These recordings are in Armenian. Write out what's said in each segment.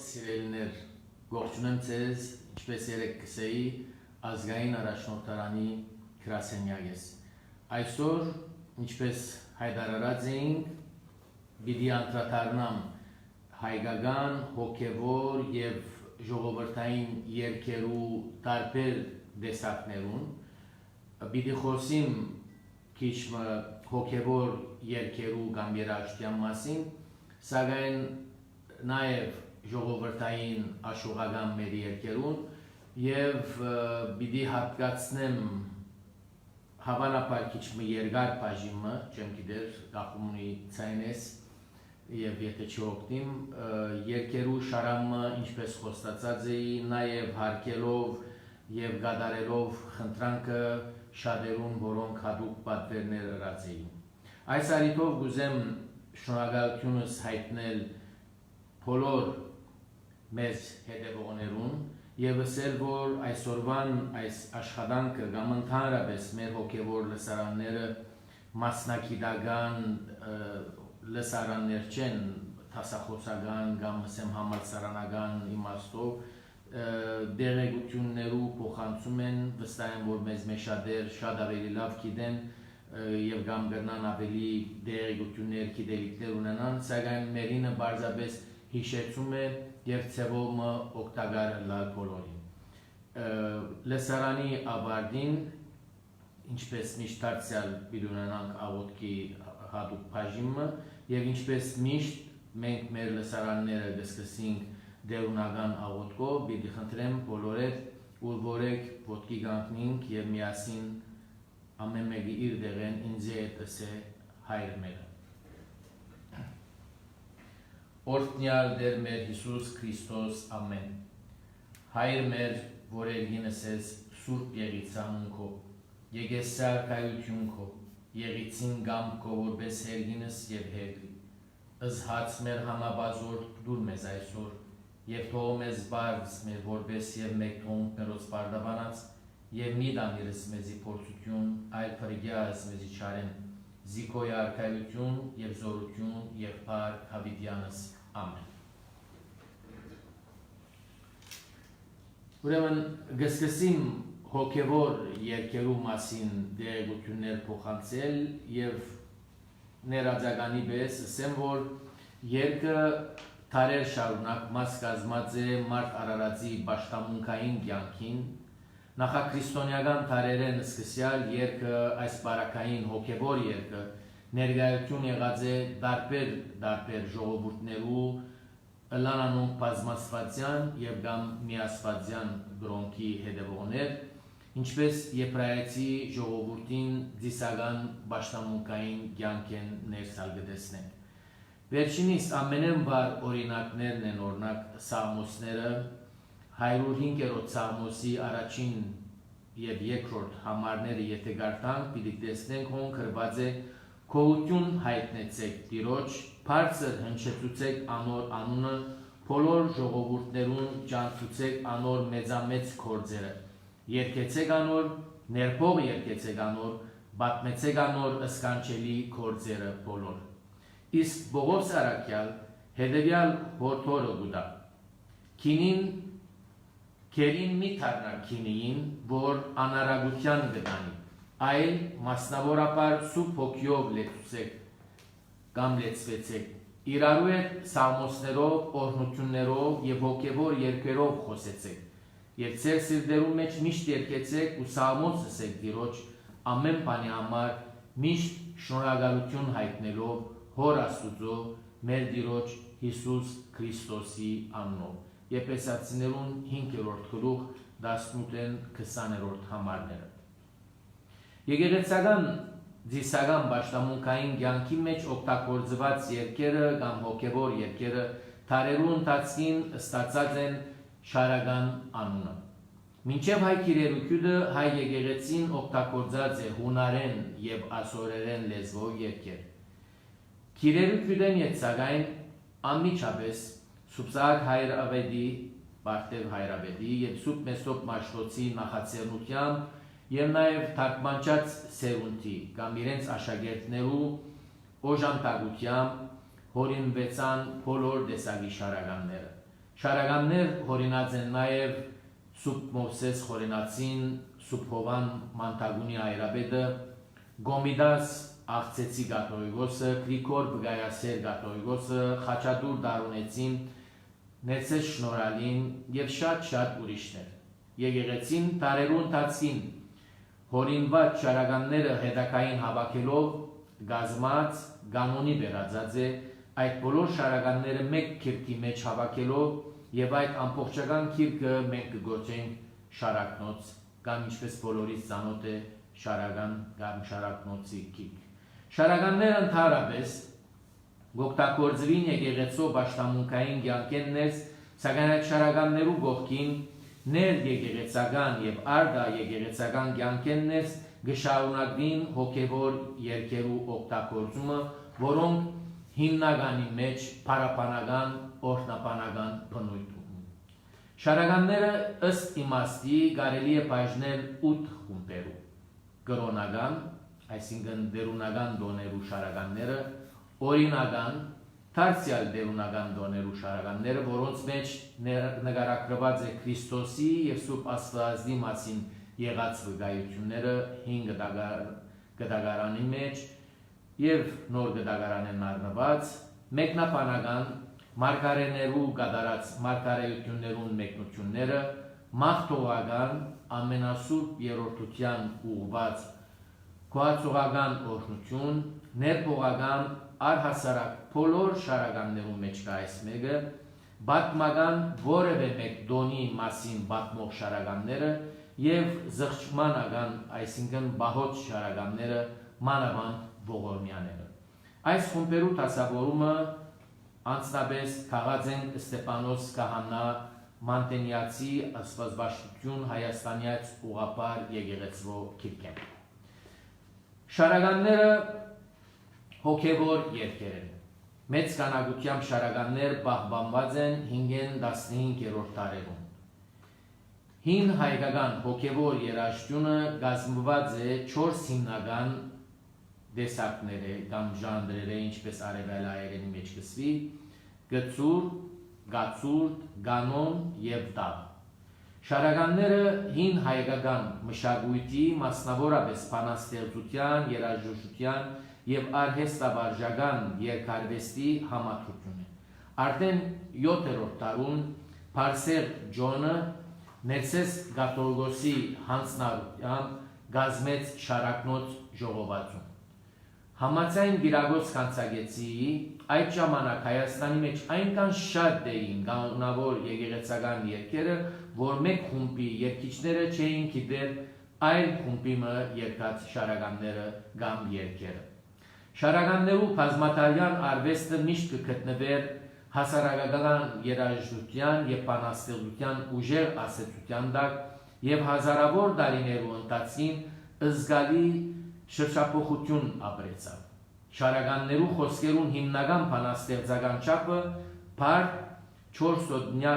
սիրելիներ, ողջունեմ ձեզ, ինչպես երեք կսեի, ազգային առաջնորդարանի գրասենյակ ես։ Այսօր, ինչպես հայտարարած էինք, պիտի անդրադառնամ հայկական, հոգևոր եւ ժողովրդային երգերու տարբեր տեսակներուն, պիտի խոսիմ քիչ հոգևոր երգերու կամ երաժշտության մասին, սակայն նաև ժողովրդային աշխուղական մեր երգերուն եւ պիտի հատկացնեմ հավանաբար քիչ երկար բաժինը, չեմ գիտեր, գախումնի ցայնես եւ եթե չօգտիմ երգերու շարամը ինչպես խոստացած էի, նաև հարկելով եւ գադարելով խնդրանքը շատերուն, որոնք հատուկ պատվերներ ըրած էին։ Այս առիթով գուզեմ շնորհակալությունս հայտնել բոլոր մեզ հետևողներուն եւ ասել, որ այսօրվան այս աշխատանքը կամ ընդհանրապես մեր հոգեվոր լսարանները մասնակիտական լսարաններ չեն, տասախոսական կամ ասեմ համալսարանական իմաստով դերեկություններու փոխանցում են, վստահ եմ, որ մեզ մեջադեր շատ ավելի լավ գիտեն եւ կամ կրնան ավելի դերեկություններ, գիտելիքներ ունենան, սակայն մերինը բարձրապես հիշեցում է եւ ցեվոմ օգտակար լալ բոլորին։ Լսարանի ավարտին, ինչպես միշտ դարձյալ պիտի ունենանք աղոթքի հատուկ բաժինը եւ ինչպես միշտ մենք մեր լսարանները կսկսենք դերունական աղոթքով, պիտի խնդրեմ բոլորդ ուղղորեք ոտքի կանգնենք եւ միասին ամեն մեկի իր դերեն ինձ հետ ասե հայր մերը։ Օրհնյալ Տեր մեր Հիսուս Քրիստոս ամեն։ Հայր մեր, որ երգինս ես Սուրբ Եղիցանն քո, եկես սարքայություն քո, եղիցին գամ քո որպես երգինս եւ հերգի։ Ըզհաց մեր համաբազոր դուր մեզ այսօր եւ թող մեզ բարձ մեր որպես եւ մեկ թոնք մերոց բարդաբանած եւ մի դանիրս մեզի փորձություն այլ փրկյաս մեզի չարեն զիկոյ արքայություն եւ զորություն եւ փառք հավիտյանս ամեն։ Ուրեմն գսկսիմ հոգևոր երգերու մասին դերեկություններ փոխանցել եւ ներածականի պես ասեմ, որ երգը Թարեր շարունակ մաս կազմած է մարդ Արարածի պաշտամունքային կյանքին, նախաքրիստոնեական թարերեն սկսյալ երգը այս բարակային հոգևոր երգը ներկայություն եղած է տարբեր ժողովուրդներու լանանունք բազմաստվածյան եւ կամ միաստվածյան գրոնքի հետևողներ, ինչպես եբրայեցի ժողովուրդին դիսական պաշտամունքային կյանք են ներսալ գտեսնենք։ Վերջինիս ամենեն վար օրինակներն են օրինակ Սաղմոսները, 105-րդ Սաղմոսի առաջին եւ երկրորդ համարները եթե գարտանք, պիտի տեսնենք հոն գրված է գոհություն հայտնեցեք Տիրոջ, բարձր հնչեցուցեք անոր անունը, բոլոր ժողովուրդներուն ջանցուցեք անոր մեծամեծ գործերը, երգեցեք անոր, ներբող երգեցեք անոր, պատմեցեք անոր ըսկանչելի գործերը բոլոր։ Իսկ Բողոս Արաքյալ հետևյալ հորդորը գուտա. Քինին քերին մի թարնար քինիին, որ անարագության գտանի, այլ մասնավորապես սուրբ հոգիով լեցուցեք կամ լեցվեցեք, իրարու հետ սաղմոսներով, օրհնություններով եւ հոգևոր երգերով խոսեցեք եւ ձեր սիրտերու մեջ միշտ երգեցեք ու սաղմոս ասեք Տիրոջ ամեն բանի համար միշտ շնորհակալություն հայտնելով Հոր Աստուծո մեր Տիրոջ Հիսուս Քրիստոսի անունով։ Եփեսացիներուն 5-րդ գլուխ 18-ն 20-րդ համարները։ Եկեղեցական դիսական պաշտամունքային կյանքի մեջ օգտագործված երգերը կամ հոգևոր երգերը թարերու ընթացքին ստացած են շարական անունը։ Մինչև հայ քիրերությունը հայ եկեղեցին օգտագործած է հունարեն եւ ասորերեն լեզվով երգեր։ Քիրերությունն եծագայն անմիջապես Սուբսակ Հայրավետի, Բարտև Հայրավետի եւ Սուրբ Մեսրոպ Մաշտոցի նախաձեռնությամբ եւ նաեւ թարգմանչած սերունդի կամ իրենց աշակերտներու օժանդակությամբ հորինվեցան բոլոր տեսակի շարականները։ Շարականներ հորինած են նաև Սուրբ Մովսես Խորենացին, Սուրբ Հովան Մանտագունի Այրաբեդը, Գոմիդաս Աղցեցի Գաթողիկոսը, Գրիգոր Բգայասեր Գաթողիկոսը, Խաչատուր Դարունեցին, Ներսես Շնորհալին եւ շատ ուրիշներ։ Եկեղեցին տարերու ընթացքին հորինված շարականները հետակային հավաքելով գազմած գանոնի վերածած է այդ բոլոր շարականները մեկ քիրքի մեջ հավաքելով եւ այդ ամբողջական քիրքը մենք կգործենք շարակնոց կամ ինչպես բոլորից ծանոթ է շարական կամ շարակնոցի քիրք։ Շարականները ընդհանրապես գոկտակորձվին եկեղեցու պաշտամունքային կյանքերն սակայն այդ շարականներու կողքին ներ եկեղեցական եւ արդա եկեղեցական կյանքերն գշարունակվին հոգեվոր երկերու օգտագործումը, որոնք հիմնականի մեջ փարապանական, օրհնապանական բնույթ ունեն։ Շարականները ըստ իմաստի կարելի է բաժնել 8 խումբերու։ Կրոնական, այսինքն դերունական դոներու շարականները, օրինական, դարձյալ դերունական դոներու շարականները, որոնց մեջ նկարագրված է Քրիստոսի եւ Սուրբ Աստվածի մասին եղած վկայությունները 5 գդագարանի մեջ եւ նոր գդագարանեն առնված, մեկնաբանական մարգարեներու կատարած մարգարեություններուն մեկնությունները, մաղթողական ամենասուրբ երրորդության ուղված գոհացողական օրհնություն, ներփողական առհասարակ բոլոր շարականներու մեջ կա այս մեկը, բատմական որևէ մեկ դոնի մասին բատմող շարականները եւ զղջմանական, այսինքն բահոց շարականները, մանավանդ ողորմյաները։ Այս խումբերու դասավորումը անցնաբես քաղած են Ստեփանոս Քահանա Մանտենիացի Աստվածաշտություն Հայաստանյաց ուղապար եկեղեցու քիրքեն։ Շարականները հոգևոր երկեր են։ Մեծ քանակությամբ շարականներ պահպանված են 5-15-րդ դարերում։ Հին հայկական հոգևոր երաժշտությունը կազմված է 4 հիմնական դեսակները կամ ժանրերը, ինչպես արևելայերենի մեջ կսվի, գծուր, գացուրդ, գանոն եւ տավ։ Շարականները հին հայկական մշակույթի, մասնավորապես բանաստեղծության, երաժշտության եւ արհեստավարժական երկարվեստի համադրություն է։ Արդեն 7-րդ դարում Փարսեր Ջոնը Ներսես Գաթողիկոսի հանձնարարությամբ գազմեց շարակնոց ժողովածուն։ Համաձայն Գիրագոց Կանցագեցի այդ ժամանակ Հայաստանի մեջ այնքան շատ էին կանոնավոր եկեղեցական երգերը, որ մեկ խումբի երգիչները չէին գիտեր այլ խումբի երգած շարականները կամ երգերը։ Շարականներու բազմատարյալ արվեստը միշտ կգտնվեր հասարակական երաժշտության եւ բանաստեղծության ուժեղ ասացության տակ եւ հազարավոր տարիներու ընթացքին զգալի շրջափոխություն ապրեցավ։ Շարականներու խոսքերուն հիմնական բանաստեղծական չափը բարդ 4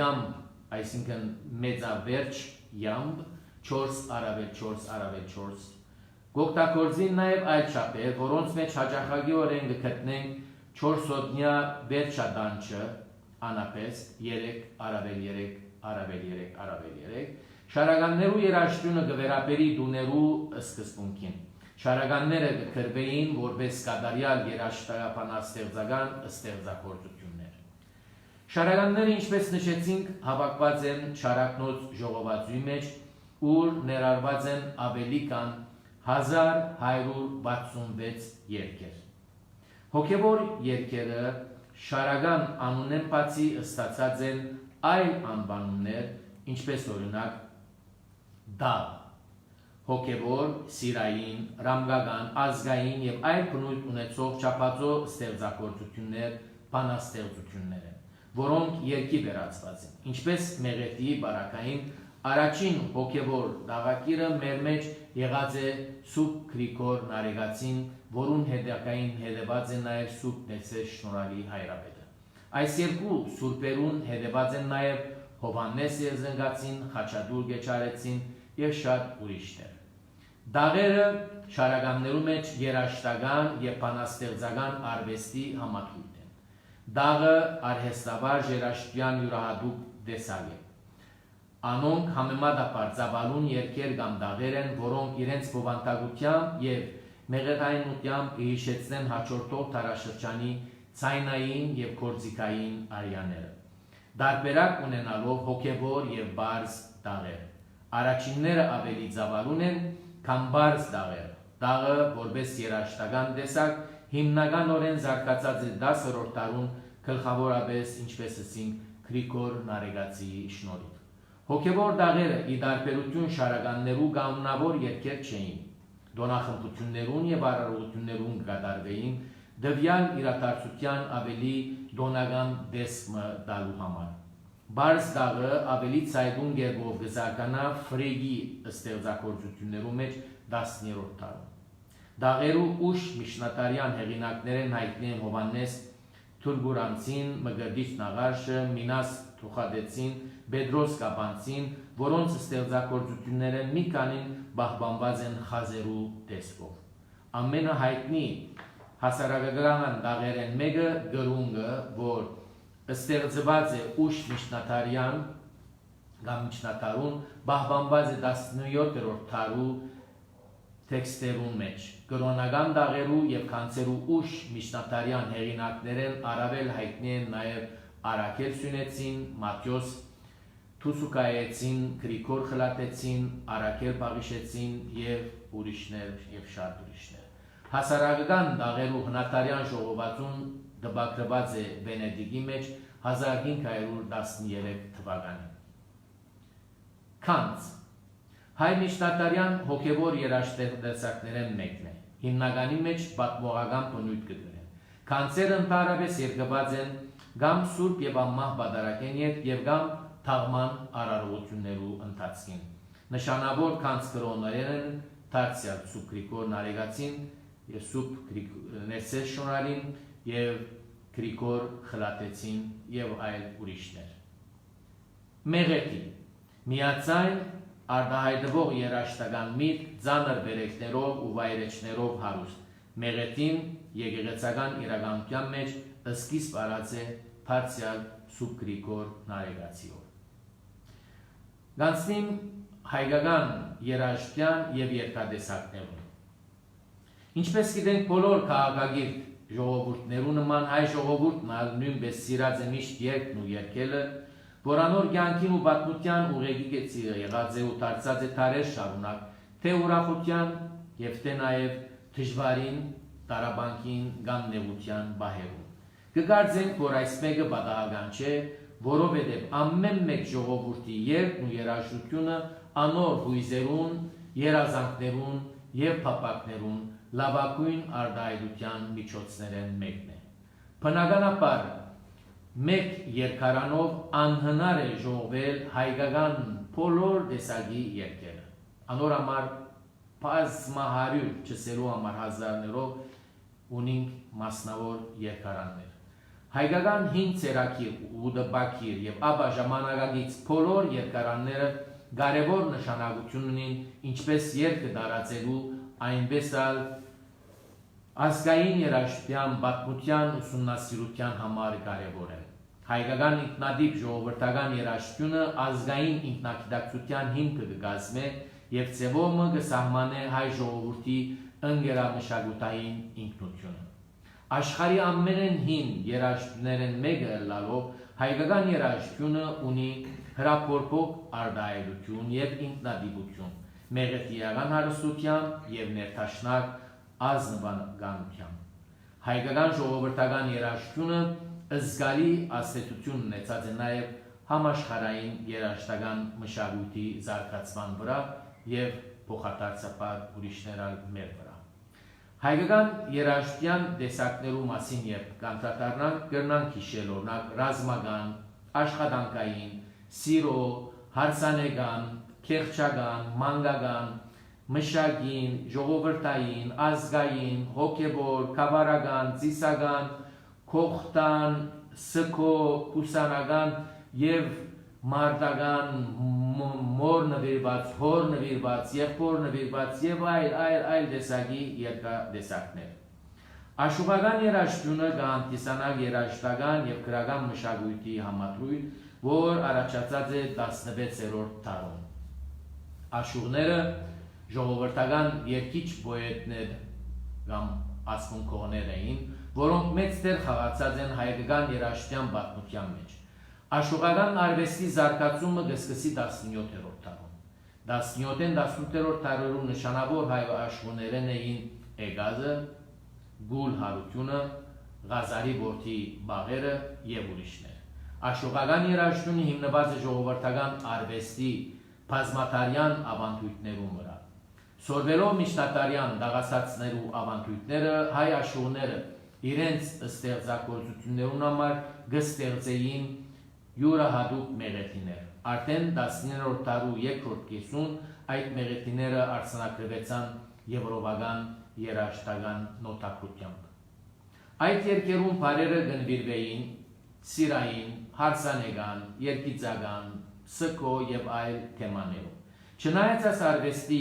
յամբ, այսինքն մեծավերջ յամբ, 4+4+4 գոկտակորձին նաև այլ չափեր, որոնց մեջ հաճախակիորեն կգտնենք 4 վերջադանչը, անապես 3+3+3+3+3, շարականներու երաժշտությունը կվերապերի դուներու սկզբունքին։ Շարականները կգրվեին որպես կատարյալ երաժշտաբանաստեղծական ստեղծագործություններ։ Շարականները, ինչպես նշեցինք, հավաքված են շարակնոց ժողովածուի մեջ, ուր ներառված են ավելի քան 1166 երգեր։ Հոգևոր երգերը շարական անունեն բացի ստացած են այլ անվանումներ, ինչպես օրինակ դավ, հոգևոր, սիրային, ռամգական, ազգային եւ այլ բնույթ ունեցող չափածո ստեղծագործություններ, բանաստեղծություններ են, որոնք երգի վերածված են, ինչպես Մեղեդիի բարակային առաջին հոգևոր դաղակիրը մեր մեջ եղած է Սուրբ Գրիգոր Նարեգացին, որուն հետակային հետևած է նաև Սուրբ Ներսես Շնորհալի Հայրապետը։ Այս երկու սուրբերուն հետևած են նաև Հովհաննես Երզնգացին, Խաչատուր Գեչարեցին եւ շատ ուրիշներ։ Դաղերը շարականներու մեջ երաժշտական եւ բանաստեղծական արվեստի համադրույթ են։ Դաղը արհեստավար երաշտյան յուրահատուկ դեսագ է։ Անոնք համեմատաբար ծավալուն երկեր կամ դաղեր են, որոնք իրենց բովանդակությամբ և մեղեդայնությամբ հիշեցնեն հաջորդող դարաշրջանի ցայնային և գործիքային արյաները։ Դարբերակ ունենալով հոգևոր և բարձ դաղեր։ Առաջինները ավելի ծավալուն են, քան բարձ դաղերը։ Դաղը, որպես երաշտական տեսակ, հիմնականորեն զարգացած է 10-րդ դարում, գլխավորապես, ինչպես ասինք, Գրիգոր Նարեգացիի շնորհիվ։ Հոգևոր դաղերը ի տարբերություն շարականներու կանոնավոր երգեր չէին։ Դոնախմբություններուն եւ արարողություններուն կատարվեին դվյալ իրադարձության ավելի դոնական դեսմը տալու համար։ Բարձ դաղը ավելի ցայտուն գերբով կզարկանա ֆրեգի ստեղծագործություններու մեջ 10-րդ դարում։ Դաղերու ուշ միջնատարյան հեղինակներեն հայտնի են Հովանես Թուրգուրանցին, Մգրդիչ Նաղարշը, Մինաս Թուխադեցին, Բեդրոս Կապանցին, որոնց ստեղծագործությունները մի քանին պահպանված են խազերու տեսքով։ Ամենահայտնի հասարակական դաղերեն մեկը գրունգը, որ ստեղծված է ուշ միջնատարյան կամ միջնատարուն, պահպանված է 17-րդ դարու տեքստերուն մեջ։ Կրոնական դաղերու և քանցերու ուշ միջնատարյան հեղինակներեն առավել հայտնի են նաև Արաքել Սյունեցին, Մատյոս Թուսուկայեցին, Գրիգոր Խլատեցին, Արաքել Պաղիշեցին և ուրիշներ և շատ ուրիշներ։ Հասարակական դաղերու հնատարյան ժողովածուն դպագրված է Վենեդիգի մեջ 1513 թվականին։ Քանց հայ միջնատարյան հոգևոր երաժշտատեսակներեն մեկն է։ Հիմնականի մեջ պատմողական բնույթ կգրեն։ Քանցերը ընդհանրապես երկված են կամ սուրբ և անմահ պատարագեն և կամ թաղման արարողություններու ընթացքին։ Նշանավոր քանց կրոններ են դարձյալ Սուրբ Գրիգոր Նարեգացին և Սուրբ Ներսես Շնորհալին և Գրիգոր Խլատեցին և այլ ուրիշներ։ Մեղեդի միացայն արտահայտվող երաժշտական միտք ծանր վերելքներով ու վայրեջներով հարուստ։ Մեղեդին եկեղեցական իրականության մեջ սկիզբ առած է բարձյալ Սուրբ Գրիգոր Նարեգացիով։ Գանցնիմ հայկական երաժշտյան և երկատեսակներուն։ Ինչպես գիտենք, բոլոր քաղաքագիր ժողովուրդներու նման հայ ժողովուրդն ալ նույնպես սիրած է միշտ երգն ու երգելը, Որանոր կյանքին ու պատմության ուղեկի գեցիրը եղած է ու դարձած է դարեր շարունակ, թե ուրախության և թե նաև դժվարին, տառապանքին կամ նեղության պահերում։ Կկարծենք, որ այս մեկը պատահական չէ, որովհետև ամեն մեկ ժողովուրդի երգն ու երաժշտությունը անոր հույզերուն, երազանքներուն և փափակներուն լավագույն արտահայտության միջոցներեն մեկն է։ Բնականաբար մեկ երկարանով անհնար է ժողովել հայկական բոլոր տեսակի երգերը։ Անոր համար բազմահարյուր, չսելու համար հազարներով ունենք մասնավոր երկարաններ։ Հայկական հին ծերակիր ու դպակիր և ապա ժամանակակից բոլոր երկարանները կարևոր նշանակություն ունին ինչպես երգը տարածելու, այնպես ալ ազգային երաժշտության պատմության ուսումնասիրության համար կարևոր է։ Հայկական ինքնատիպ ժողովրդական երաժշտությունը ազգային ինքնագիտակցության հիմքը կկազմե և ձևումը կսահմանե հայ ժողովրդի ընկերամշակութային ինքնությունը։ Աշխարհի ամենեն հին երաժշտություններն մեկը ըլլալով հայկական երաժշտությունը ունի հրապարփող արտահայտություն և ինքնատիպություն, մեղեդիական հարստությամբ և ներդաշնակ ազնվականությամբ։ Հայկական ժողովրդական երաժշտությունը զգալի ազդեցություն ունեցած է նաև համաշխարհային երաժշտական մշակույթի զարգացման վրա և փոխադարձաբար ուրիշներ ալ մեր վրա։ Հայկական երաժշտության տեսակներու մասին երբ կանդրադառնանք, կրնանք հիշել օրինակ ռազմական, աշխատանքային, սիրո, հարսանեկան, քեղճական, մանկական, մշակին, ժողովրդային, ազգային, հոգևոր, գավառական, ծիսական, քողտան, սգո, կուսանական և մարտական, մոր նվիրված, հոր նվիրված, եղբոր նվիրված և այլ տեսակի երկատեսակներ։ Աշուղական երաժշտությունը կհանդիսանա երաժշտական եւ քրական մշակույթի համադրույթ, որ առաջացած է 16-րդ դարում։ Աշուղները ժողովրդական երգիչ պոետներ կամ ասմունքողներ էին, որոնք մեծ դեր խաղացած են հայկական երաժշտության պատմության մեջ։ Աշուղական արվեստի զարգացումը կսկսի 17-րդ դարում։ 17-ին 18-րդ դարերում նշանավոր հայ աշուղներն էին Էգազը, Գուլ Հարությունը, Ղազարի որդի Բաղերը եւ ուրիշներ։ Աշուղական երաժշտությունը հիմնված է ժողովրդական արվեստի բազմատարյան ավանդույթներու վրա։ Սորվելով միջնատարյան դաղասացներու ավանդույթները, հայ աշուղները իրենց ստեղծագործություններուն համար կստեղծեին յուրահատուկ մեղեդիներ։ Արդեն 19-րդ դարու երկրորդ կեսում այդ մեղեդիները արձանագրվեցան եվրոպական երաժշտական նոտագրությամբ։ Այդ երկերում բարերը գնվիրվեին սիրային, հարսանեկան, երգիծական, սգո եւ այլ թեմաներով։ Չնայած այս արվեստի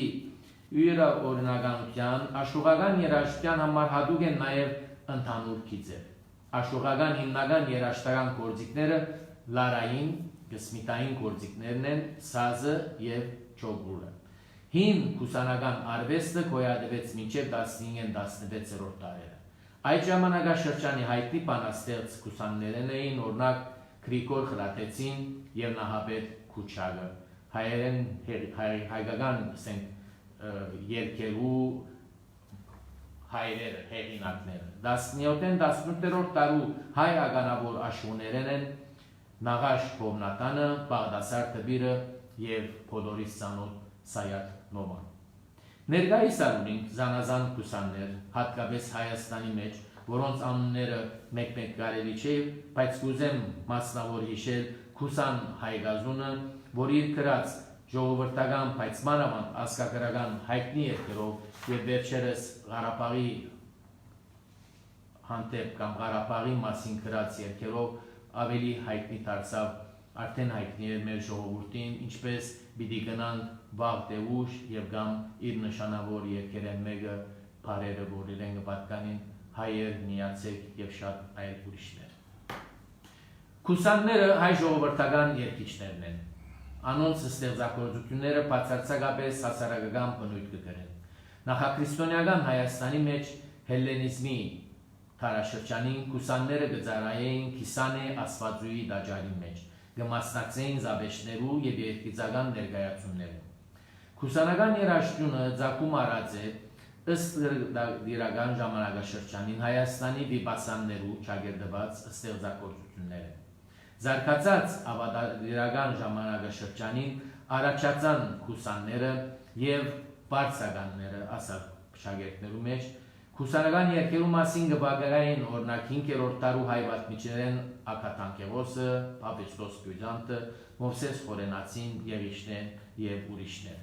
յուրօրինականության, աշուղական երաժշտության համար հատուկ են նաեւ ընդհանուր գիծեր։ Աշուղական հիմնական երաժշտական գործիքները լարային, գսմիտային գործիքներն են, սազը եւ ճոգուրը։ Հին կուսանական արվեստը գոյատևեց մինչև 15-16-րդ դարերը։ Այդ ժամանակաշրջանի հայտնի բանաստեղծ կուսաններն էին օրինակ Գրիգոր Խրատեցին եւ Նահապետ Քուչակը, հայկական երկերու հայրերը, հեղինակները։ 17-ին 18-րդ դարու հայ ականավոր աշուղներն են Նաղաշ Հովնատանը, Բաղդասար Տբիրը եւ Փոդորիս ծանոթ Սայաթ Նոման։ Ներկայիս արունին զանազան կուսաններ, հատկապես Հայաստանի մեջ, որոնց անունները մեկ-մեկ կարելի չէ, բայց կուզեմ մասնավոր հիշել Քուսան Հայգազունը, որ իր գրած ժողովրդական, բայց մանավանդ ազգագրական հայտնի երկերով եւ վերջերս Ղարաբաղի հանդեպ կամ Ղարաբաղի մասին գրած երկերով ավելի հայտնի դարձավ, արդեն հայտնի է մեր ժողովրդին, ինչպես պիտի գնանք վաղ թե ուշ եւ կամ իր նշանավոր երկերեն մեկը բարերը, որ իրեն կպատկանին հայեր, միացեք եւ շատ այլ ուրիշներ։ Կուսանները հայ ժողովրդական երկիչներն են։ Անոնց ստեղծագործությունները բացարձակապես հասարակական բնույթ կգրեն։ Նախաքրիստոնեական Հայաստանի մեջ հելլենիզմի Թարաշրջանին կուսանները կծառայեին Քիսանե աստվածուի դաջարի մեջ, կմասնակցեին զավեշներու եւ երկիծական ներկայացումներում։ Կուսանական երաժշտությունը ծագում առած է ըստ իրական ժամանակաշրջանին Հայաստանի վիպասաններու ճակերտված ստեղծագործությունները։ Զարգացած ավադիրական ժամանակաշրջանին առաջացան կուսանները եւ բարձականները ասալ շագերտներու մեջ Կուսանական երկերու մասին կբագարային օրինակ 5-րդ դարու հայ պատմիչներեն Ակաթանկեղոսը, Պապեստոս Գյուզանտը, Մովսես Խորենացին, Եղիշնեն եւ ուրիշներ։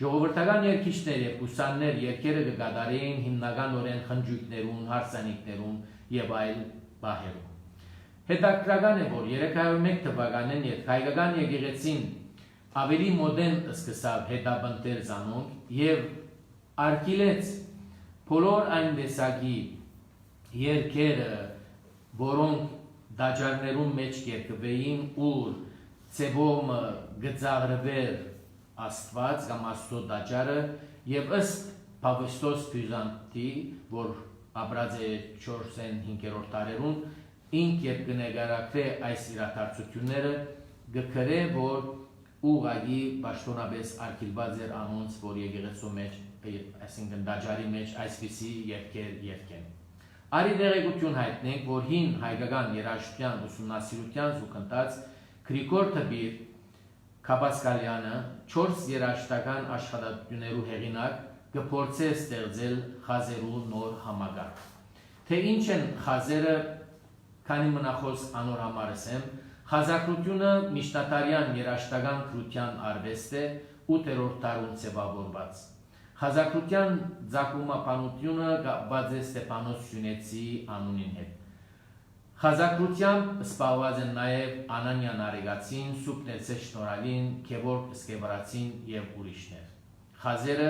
Ժողովրդական երկիչներ եւ կուսաններ երկերը կկատարեին հիմնականորեն խնջույքներուն, հարսանիքներուն եւ այլ բահերում։ Հետաքրքրական է, որ 301 թվականին հայկական եկեղեցին ավելի մոդեռն սկսավ հետապնդել զանոնք եւ արգիլեց բոլոր այն տեսակի երկերը, որոնք դաջարներում մեջ կերկվեին, ուր ծևոմը գծաղրվեր աստված կամ աստծո դաջարը եւ ըստ Պապեստոս Գյուզանտի, որ ապրած է 4-5-րդ դարերում, ինք երբ կնկարագրե այս իրադարձությունները, կգրե, որ ուղղակի պաշտոնապես արգիլված էր անոնց, որ եկեղեցու մեջ այսինքն դաջարի մեջ այսպիսի երկեր երկեն։ Արի դերեկություն հայտնենք, որ հին հայկական երաժշտության ուսումնասիրության զուգընթաց Գրիգոր Տբիր Քաբասկալյանը 4 երաժշտական աշխատություններու հեղինակ կփորձե ստեղծել խազերու նոր համագարկ։ Թե ինչ են խազերը, քանի մնախոս անոր համարսեմ, խազակրությունը միջնատարյան երաժշտական քրության արվեստ է 8-րդ դարում ձևավորված։ Խազակրության ձակումապանությունը կապված է Ստեփանոս Սյունեցի անունին հետ։ Խազակրությամբ սպասված են նաև Անանյան Արեգացին, Սուպնեցե Շնորհալին, Գևորգ Սկևարացին եւ ուրիշներ։ Խազերը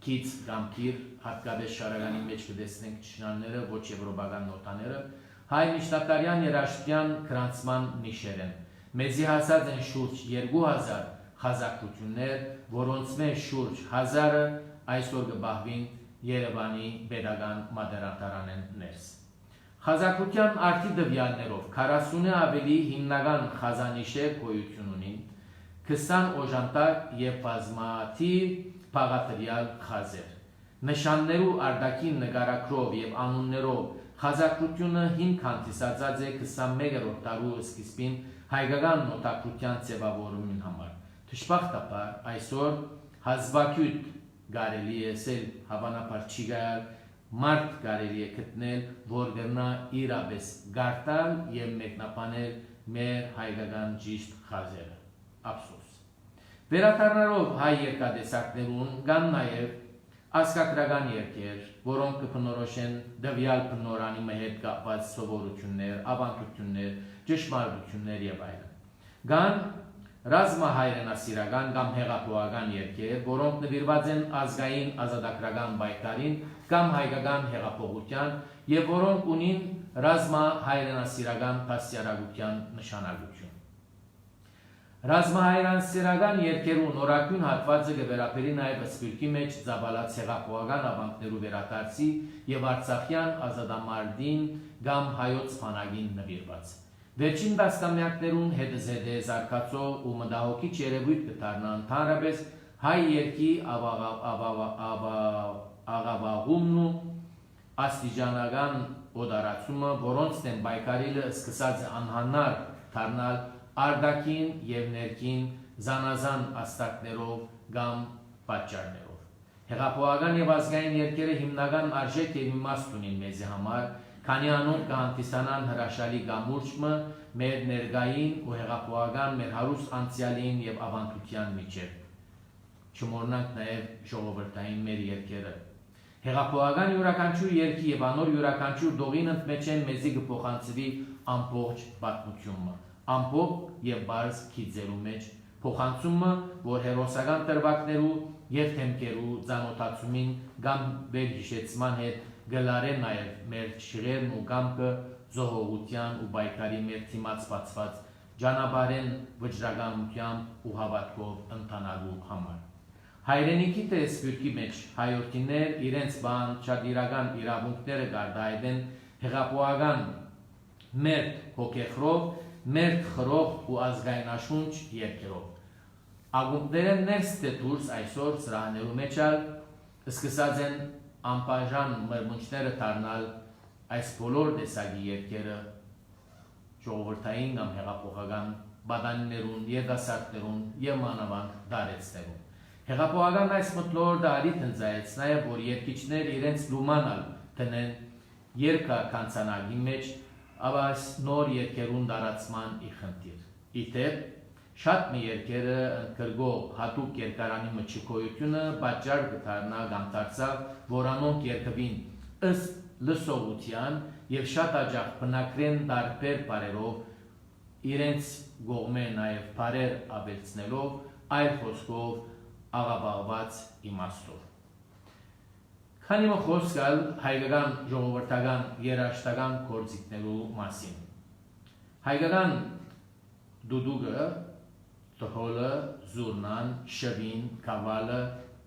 քիչ կամ քիր հատկապես շարականի մեջ կտեսնենք ճշնամիները ոչ եվրոպական նոտաները հայ միջնատարյան երաշտյան գրանցման նիշեր են մեզի հասած են շուրջ 2000 խազակություններ որոնց մեջ շուրջ 1000-ը այսօր կբահվին Երևանի Պետական Մատերադարանեն ներս խազակության արդի դվյալներով 40-ը ավելի հիմնական խազանիշեր գոյություն ունին 20 օժանդակ եւ բազմաթիվ բաղադրյալ խազեր նշաններու արդակին նկարագրով եւ անուններով խազակությունը հիմք հանդիսացած է 21-րդ դարու սկիզբին հայկական նոտագրության ձևավորումին համար դժբախտաբար այսօր հազվագյուտ կարելի է ասել հավանաբար չի գալ մարդ կարելի է գտնել որ կրնա իրապես գարտալ եւ մեկնաբանել մեր հայկական ճիշտ խազերը ափսոս վերադառնալով հայ երկատեսակներուն կան նաեւ ազգագրական երկեր որոնք կփնորոշեն դվյալ փնորանի հետ կապված սովորություններ ավանդություններ ճշմարտություններ եւ այլն կան ռազմահայրենասիրական կամ հեղափոխական երկեր որոնք նվիրված են ազգային ազատագրական պայքարին կամ հայկական հեղափոխության եւ որոնք ունին ռազմահայրենասիրական փաստիարակության նշանակություն Ռազմահայրենասիրական երկերու նորակյուն հատվածը կվերապերի նաև սպիրկի մեջ ծավալած հեղափոխական ավանդներու վերադարձի եւ Արցախյան ազատամարտին կամ հայոց բանակին նվիրված Վերջին տասնամյակներուն հետզհետե զարգացող ու մտահոգիչ երևույթ կդառնա ընդհանրապես հայ երկի աղավաղումն ու աստիճանական օդարացումը, որոնց դեմ պայքարելը սկսած է անհանար դառնալ արդակին եւ ներքին զանազան աստակներով կամ պատճառներով։ Հեղափոխական եւ ազգային երկերը հիմնական արժեք եւ իմաստ ունին մեզի համար Քանի անոնք կհանդիսանան հրաշալի գամուրջը մեր ներկային ու հեղափոխական մեր հարուստ անցյալին եւ ավանդության միջև։ Չմոռնանք նաեւ ժողովրդային մեր երկերը։ Հեղափոխական յուրաքանչյուր երկի եւ անոր յուրաքանչյուր դողին ընդմեջեն մեզի կփոխանցվի ամբողջ պատմությունը, ամբողջ եւ բարձ քիծերու մեջ փոխանցումը, որ հերոսական դրվագներու եւ թեմքերու ցանոթացումին կամ վերհիշեցման հետ գլարե նաև մեր շիրերն ու կամքը զոհողության ու բայկարի մեր թիմաց բացված ճանապարհեն վճռականությամբ ու հավատքով ընթանալու համար։ Հայրենիքի տեսփյուրքի մեջ հայրենիներ իրենց բան չադիրական իրավունքները գարդայեն հեղափոխական մեր հոգեխրով, մեր խրով ու ազգայնաշունչ երկերով։ Ագունքները ներս դուրս այսօր սրահներու մեջ սկսած են անպայժան մրմունջները դառնալ այս բոլոր տեսակի երկերը ժողովրդային կամ հեղափոխական բադանիներուն, երդասարտներուն եւ մանավանդ դարեցներուն։ Հեղափոխական այս մթնոլորտը արիթ ընծայեց նաեւ որ երկիչներ իրենց լումանալ տնեն երկա կանցանագի մեջ ավաս նոր երկերուն դարացման ի խնդիր։ Իդեպ Շատ մի երկերը ընդգրկող հատուկ երկարանի մչիկոյությունը պատճառ կդառնա կամ դարձավ, որ անոնք երկվին ըստ լսողության եւ շատ աջախ բնակրեն տարբեր բարերով իրենց գողմե նաեւ բարեր ավելցնելով այլ խոսքով աղավաղված իմաստով։ Քանի մը խոսքալ հայկական ժողովրդական երաշտական գործիքներու մասին։ Հայկական դուդուգը Տհոլը, զուրնան, շվին, կավալը,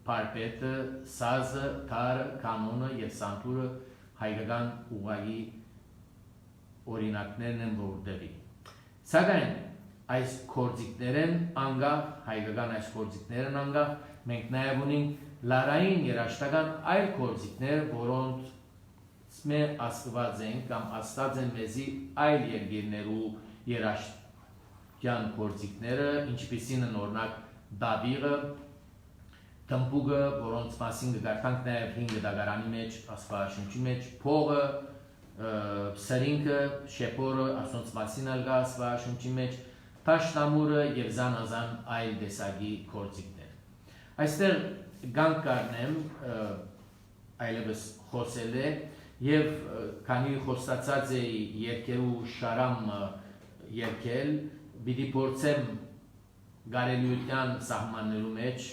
պարպետը, սազը, թարը, կանոնը և սանտուրը հայկական ուղղակի օրինակներն են որտեղի։ Սակայն այս գործիքներն անգախ, հայկական այս գործիքներն անգախ, մենք նաև ունենք լարային երաշտական այլ գործիքներ, որոնց մեր աստված են կամ աստված են մեզի այլ երկիրներու երաշտ Կյան գործիքները, ինչպիսին են օրնակ դավիղը, թմպուգը, որոնց մասին կգարթանք նաև 5 դագարանի մեջ, ասվաշնչի մեջ, փողը, սրինքը, շեպորը, ասոնց մասին ալգա ասվաշնչի մեջ, տաշնամուրը և զանազան այլ դեսագի գործիքներ։ Այստեղ գանք կարնեմ այլևս խոսել է և քանի խոստացած է երկերու շարամ երկել, Բիդի փորձեմ գարելիության սահմաններու մեջ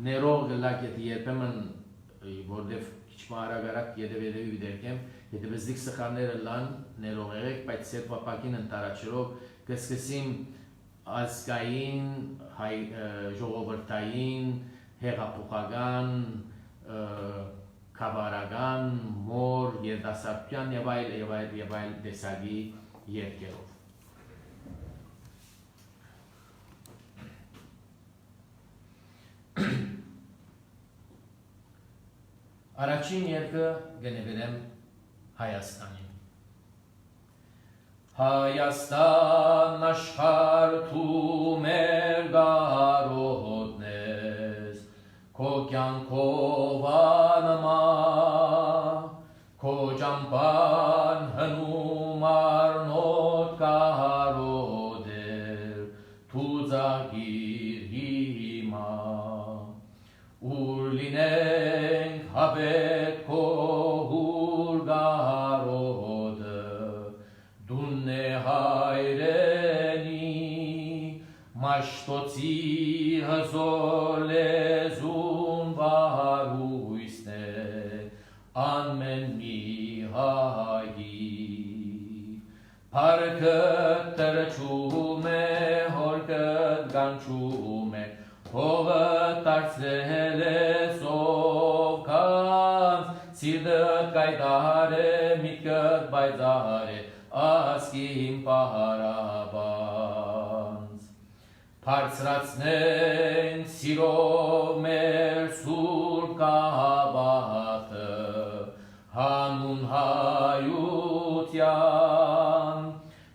ներող գլակ եթե երբեմն որովհետև քիչ արագ յետևի դերքեմ, եթե բզդիկ սխալները լան ներողերեք, բայց սերպապակին ընտարաչելով կսկսին ազգային, ժողովրդային, հեղափոխական, կավարական, մոր, երդասարտության եւ այլ տեսակի երկերով։ Առաջին երկը գնվերեմ Հայաստանին։ Հայաստան աշխարհ մեր գարոտնես, քո կյանքով անմա, քո ճամփան հնում առնոտ կարոտեր, թուզագիր հիմա, ուր լինենք հավետ քո հուրգարոտը, դուն է հայրենի, մաշտոցի հզոր լեզուն վարույսն է, անմեն մի հայի, փառքը տրճում է, հորքդ գանչում է, հողը դարձրել է սովքանց, սիրտդ կայտար է, միտքդ բայձար է, ասկին պահարաբանց։ Բարձրացնենք սիրով մեր սուրբ կահավատը, հանուն հայության,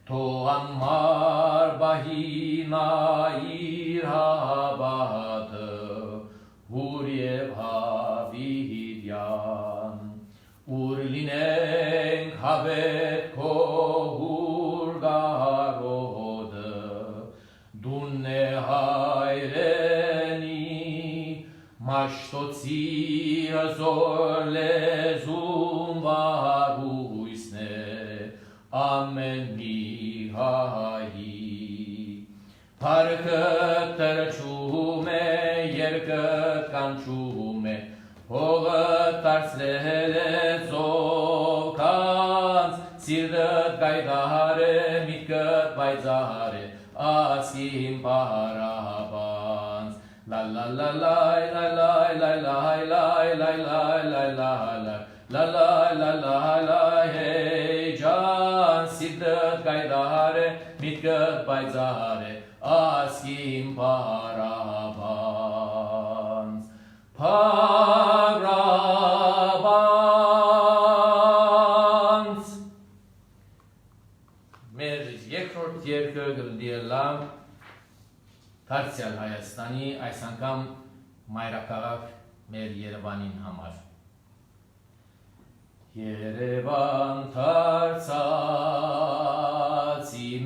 թող անմար բահինա իր հավատը, հուր և հավիդյան, ուր լինենք հավետ քո հուրգարոտը, դուն է հայրենի, մաշտոցի հզոր լեզուն վարույսն է, ամեն մի հայի, փառքը տրճում է, երկդ կանչում է, հողը դարձրել է ծովքանց, սիրտդ կայտար է, միտքդ բայձար է, ասկին պահարաբանց։ La la la la la la la la la la la la la la la la hey ջան, սիրտդ կայտար է, միտքդ բայձար է, ասկին պահարաբանց։ Փառաբանց։ Մեր երկրորդ երկը գրդիելամ Դարձյալ Հայաստանի, այս անգամ մայրաքաղաք մեր Երևանին համար։ Երևան դարձած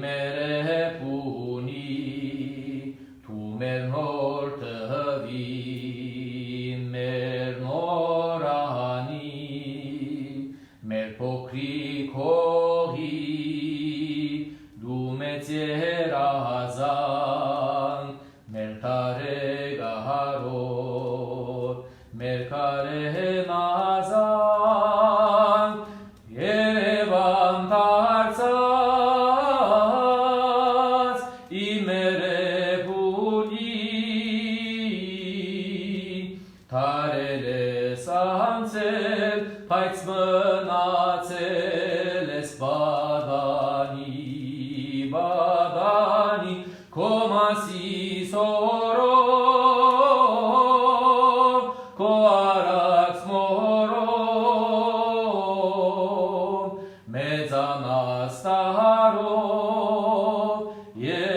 մեր էպունի, թու մեր նոր տհվի, մեր նորանի, մեր փոքրիկ հողի, դու մեծ երազան, մեր թարեգահարոտ, մեր քարենազան, Երևան դարձած մեր էպունի, թարել ես անցել, բայց մնացել ես բադանի, քո մասիս օրով, քո արած մորով, մեծանաս տարով, Երևան,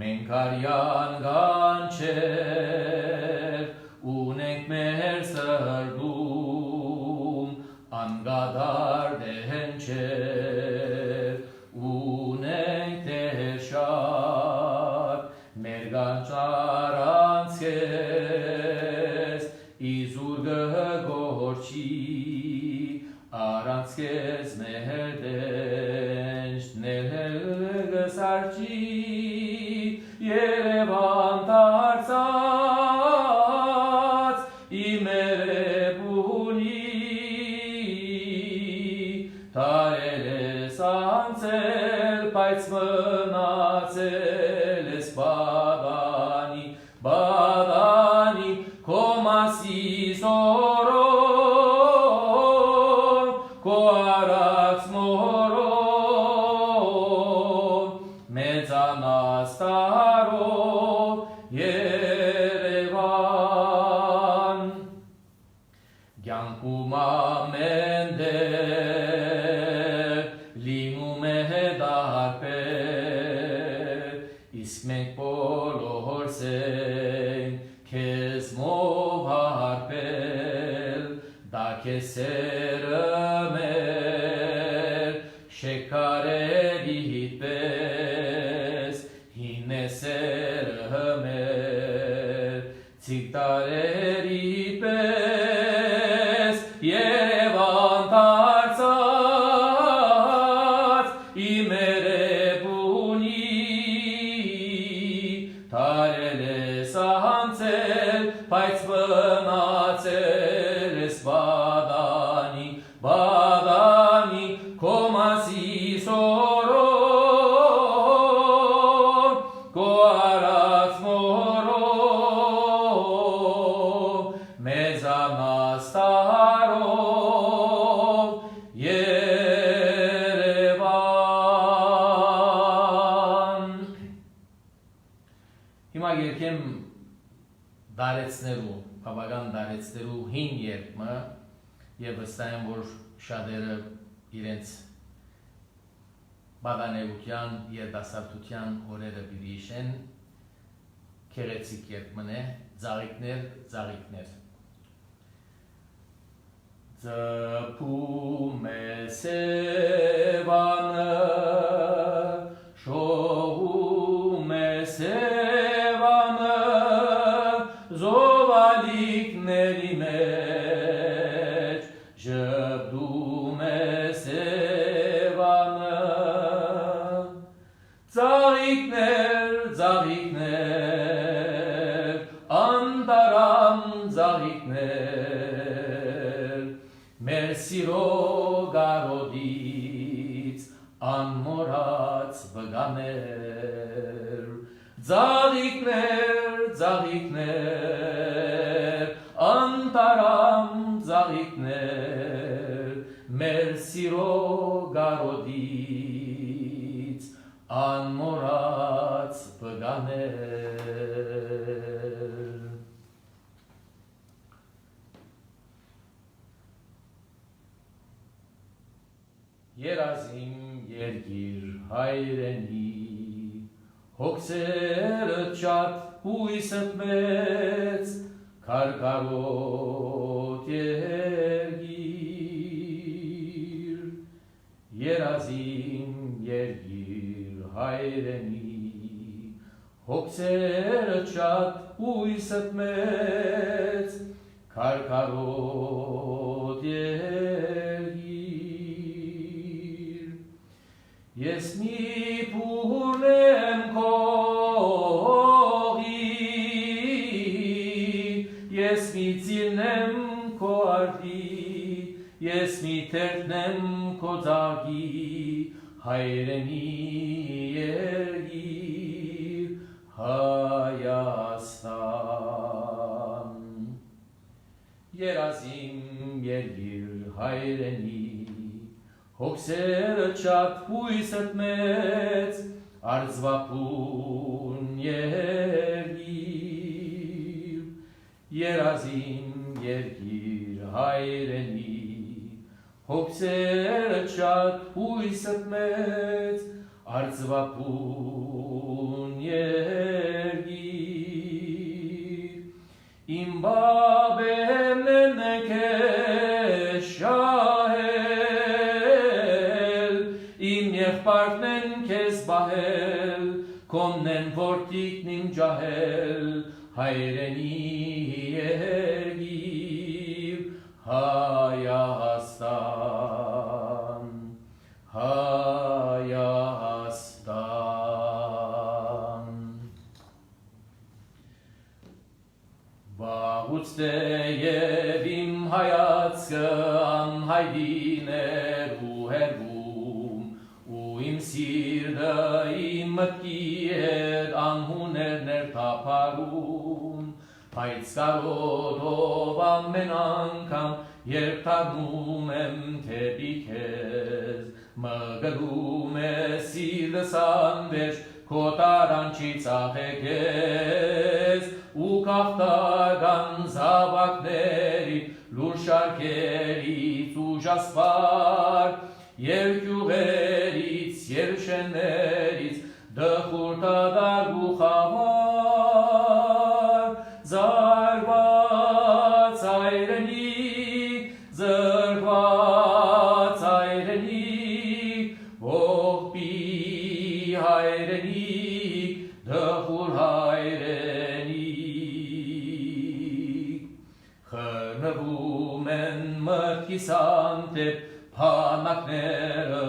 մենք արյան գանչեր, ունենք մեր սրդում, անգադար դենչեր, ունենք դեր շատ, մեր գանչարանց կես, իզուր գգորչի, առանց կես մեր դենչներ գսարջի, Երևան դարձած պայց մնացել ես բադանի, քո մասի զորով, քո արած մորով, մեծանաց տարով Երևան, կյանքում ամեն դեր լինում է դարբեր, իսկ մենք բոլորս ենք քեզ մով հարբել, դա քեզ սերը մեր շեքարերի պես, հին է սերը մեր ցիկտարերի պես, Երևան դարձած իմ երևունի, տարել ես անցել, բայց մնացել ես բադանի, քո մասի զորով, քո արած մորով, մեծանաց տարով Երևան։ Հիմա երգեմ դարեցներու, բավական դարեցներու հին երգը եւ վստահ եմ, որ շատերը իրենց բադանեության երդասարտության օրերը պիտի հիշեն, քերեցիկ երգն է, ծաղիկներ։ Ձգում է սևանը, շողում է սևանը, զովալիկների մեջ, ժպտում է սևանը, ծաղիկներ, անտարամ ծաղիկներ, մեր սիրո գարոդից անմորած բգաներ, ծաղիկներ, անտարամ ծաղիկներ, մեր սիրո գարոդից անմորած բգաներ։ Երազիմ երգիր հայրենի, հոգսերդ շատ հույսդ մեծ, քարքարոտ երգիր, երազիմ երգիր հայրենի, հոգսերդ շատ հույսդ մեծ, քարքարոտ երգիր, ես մի փուրնեմ քողի, ես մի ծիլնեմ քո արդի, ես մի թերթնեմ քո ձագի, հայրենի երգիր Հայաստան, երազիմ երգիր հայրենի, հոգսերդ շատ հույսդ մեծ, արծվապուն երգիր, երազիմ երգիր հայրենի, հոգսերդ շատ հույսդ մեծ, արծվապուն երգիր, իմ բաբերն են քեզ շահել, իմ եղբայրն են քեզ բահել, քոնն են որդիկն իմ ջահել, հայրենի երգիր Հայաստան, Հայաստան։ Վաղուց թեև իմ հայացքը անհայտին էր ու հեռվում, ու իմ սիրտ սիրդային մտքիետ անհուներներ թափարում, բայց կարոտով ամեն անգամ երբ թարնում եմ թեպի քեզ, մգլում է սիրտս անվերջ քո տարանչի ծաղեկես, ու կախտական զավակների լուր շարքերից ուժասպար, և գյուղերից, և շեններից դխուրտադար ու խավար, զարված այրենիք, զրված այրենիք, ողբի հայրենիք, դխուր հայրենիք, խռնվում են մտքիս հանդեպ փանակները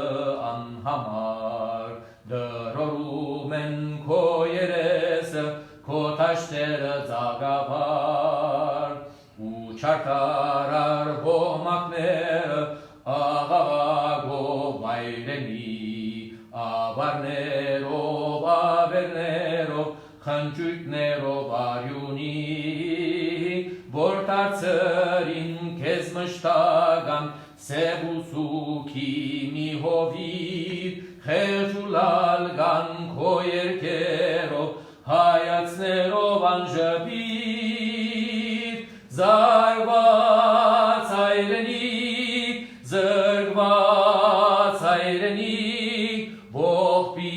անհամար, դրորում են քո երեսը, քո թաշտերը ծագավար, ու չարդարար ոհմակները աղաղագով այրենի, ավարներով, ավերներով, խնջույքներով արյունի, որ դարձրին քեզ մշտական սև ուսուքի մի հովիվ, խեղճ ու լալգան քո երգերով, հայացներով անժպիր, զարված հայրենիք, զրկված հայրենիք, ողբի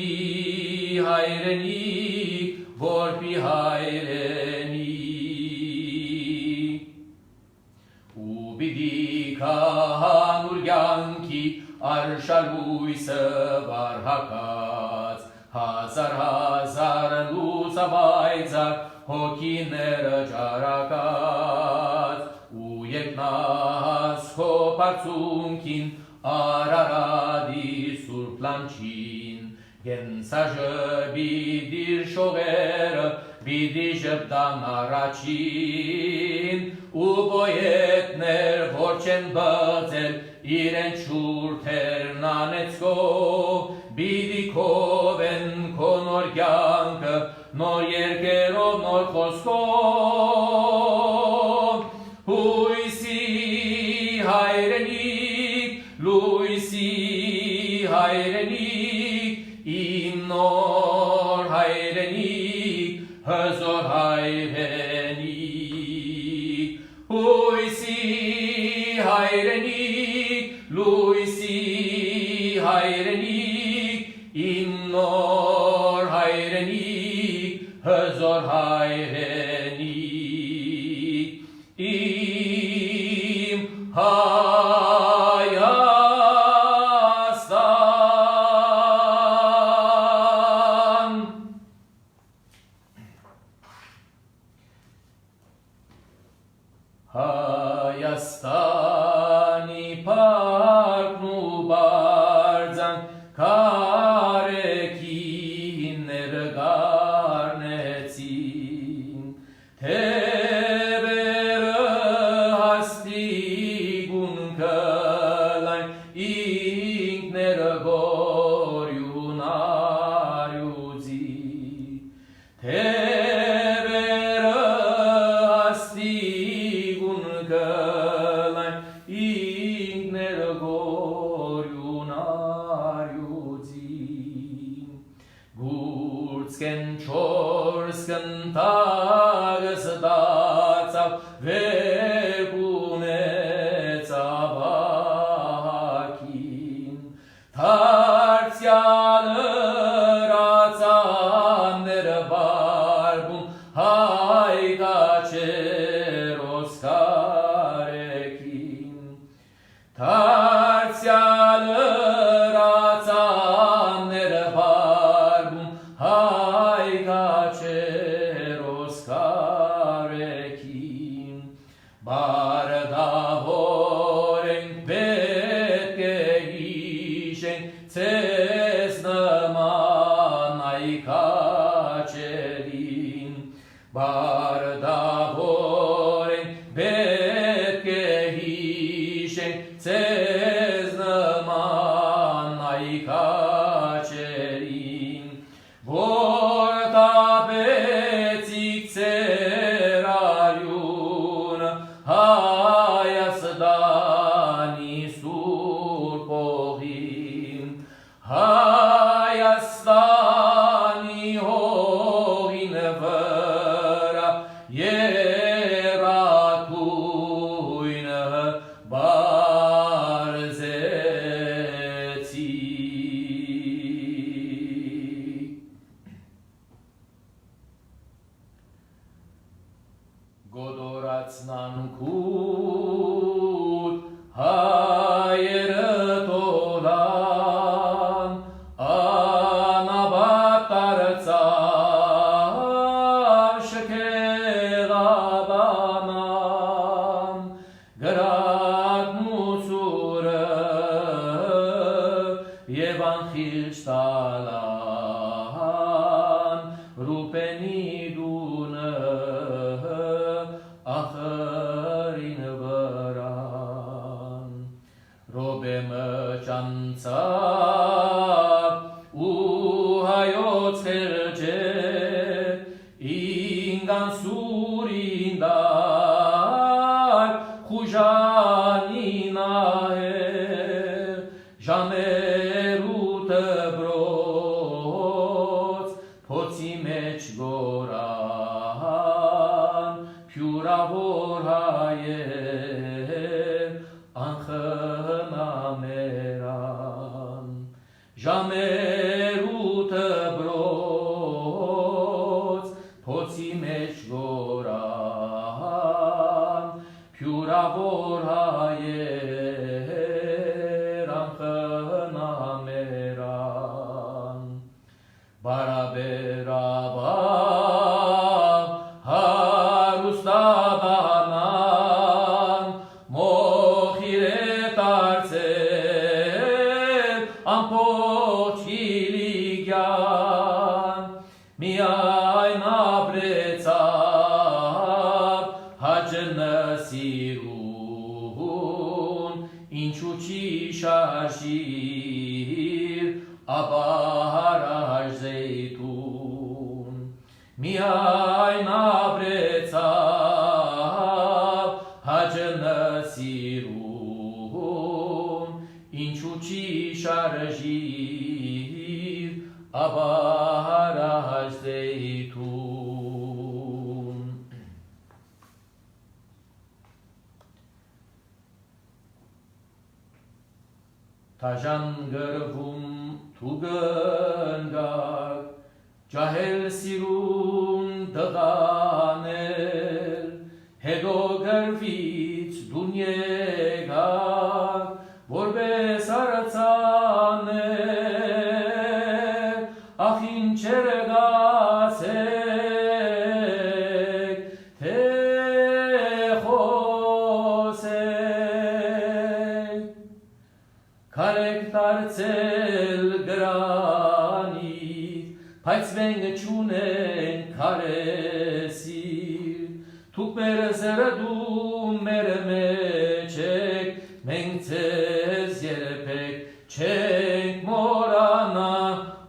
հայրենիք, որբի հայրենիք, ու պիտի քահանուր կյանքի արշալույսը վարհակած, հազար լուսաբայծար հոգիները ջարակած, ու երկնաս քո բարձունքին Արարատի սուրբ լանջին, գենսաժբի դիր շողերը պիտի ժպտան առաջին, ու բոյետներ որ չեն բացել իրեն շուրթերն անեցքով, պիտի քովեն քո նոր կյանքը, նոր երկերով, նոր խոսքով, հույսի հայրենիք, լույսի հայրենիք, իմ նոր հայրենիք, հզոր հայրենիք, հույսի հայրենիք, լույսի հայրենիք, իմ նոր հայրենիք, հզոր հայրենիք, իմ Հայաստան։ Հայաստանի փառքն ու բարձան քարեքին ներգառնեցին, թևերը հաստիգուն կլայն ինքները գորյուն արյուծի, թևերը հաստիգուն կլայն ինքները գորյուն արյուծի, գուրցկեն չորս կնտագս դարձավ վերգունեցավ ահակին, դարձյալը ռացանները բարբում հայկաչերոս կարեկին, դարձյալը ռացանները բարբում հայկաչերոս կարեկին, բարդավոր ենք պետք է հիշենք ցես նման այքաչերին, բարդավոր ենք պետք է հիշենք ցես նման այքաչերին, Stani hoin văra, era cuin barzeții. Godorați nancut, haierătolan, anabatarțar șechelabanan, gărat musură, evanchilstalan, rupenidună, ahărin văran. Robe măceanțat, uhaiot helce, ingan surindar, hujaninae, jamerută broț, poțimeci goran, piura vorhaie, anhăna meran. Jamerută broț, poțimeci goran, piura vorhaie, anhăna meran. Baraberaba, harustadanan, mohiretarțel, ampociligian, miai nabrețar, hacenăsirun, inciucișașir, abaraj zeitun. Miai nabrețar, hacenăsirun, inciucișașir, abaraj zeitun. Tajan gărvum tu gângar, cahel sirun dăganel, hedo gărviți dunyegar, vorbe sarățanel, ahin cergasek, te hosek. Carectarțel granit, paiți vengăciune-n caresir, tu perzărădum mermecek, mengțez ierpec, cec morana,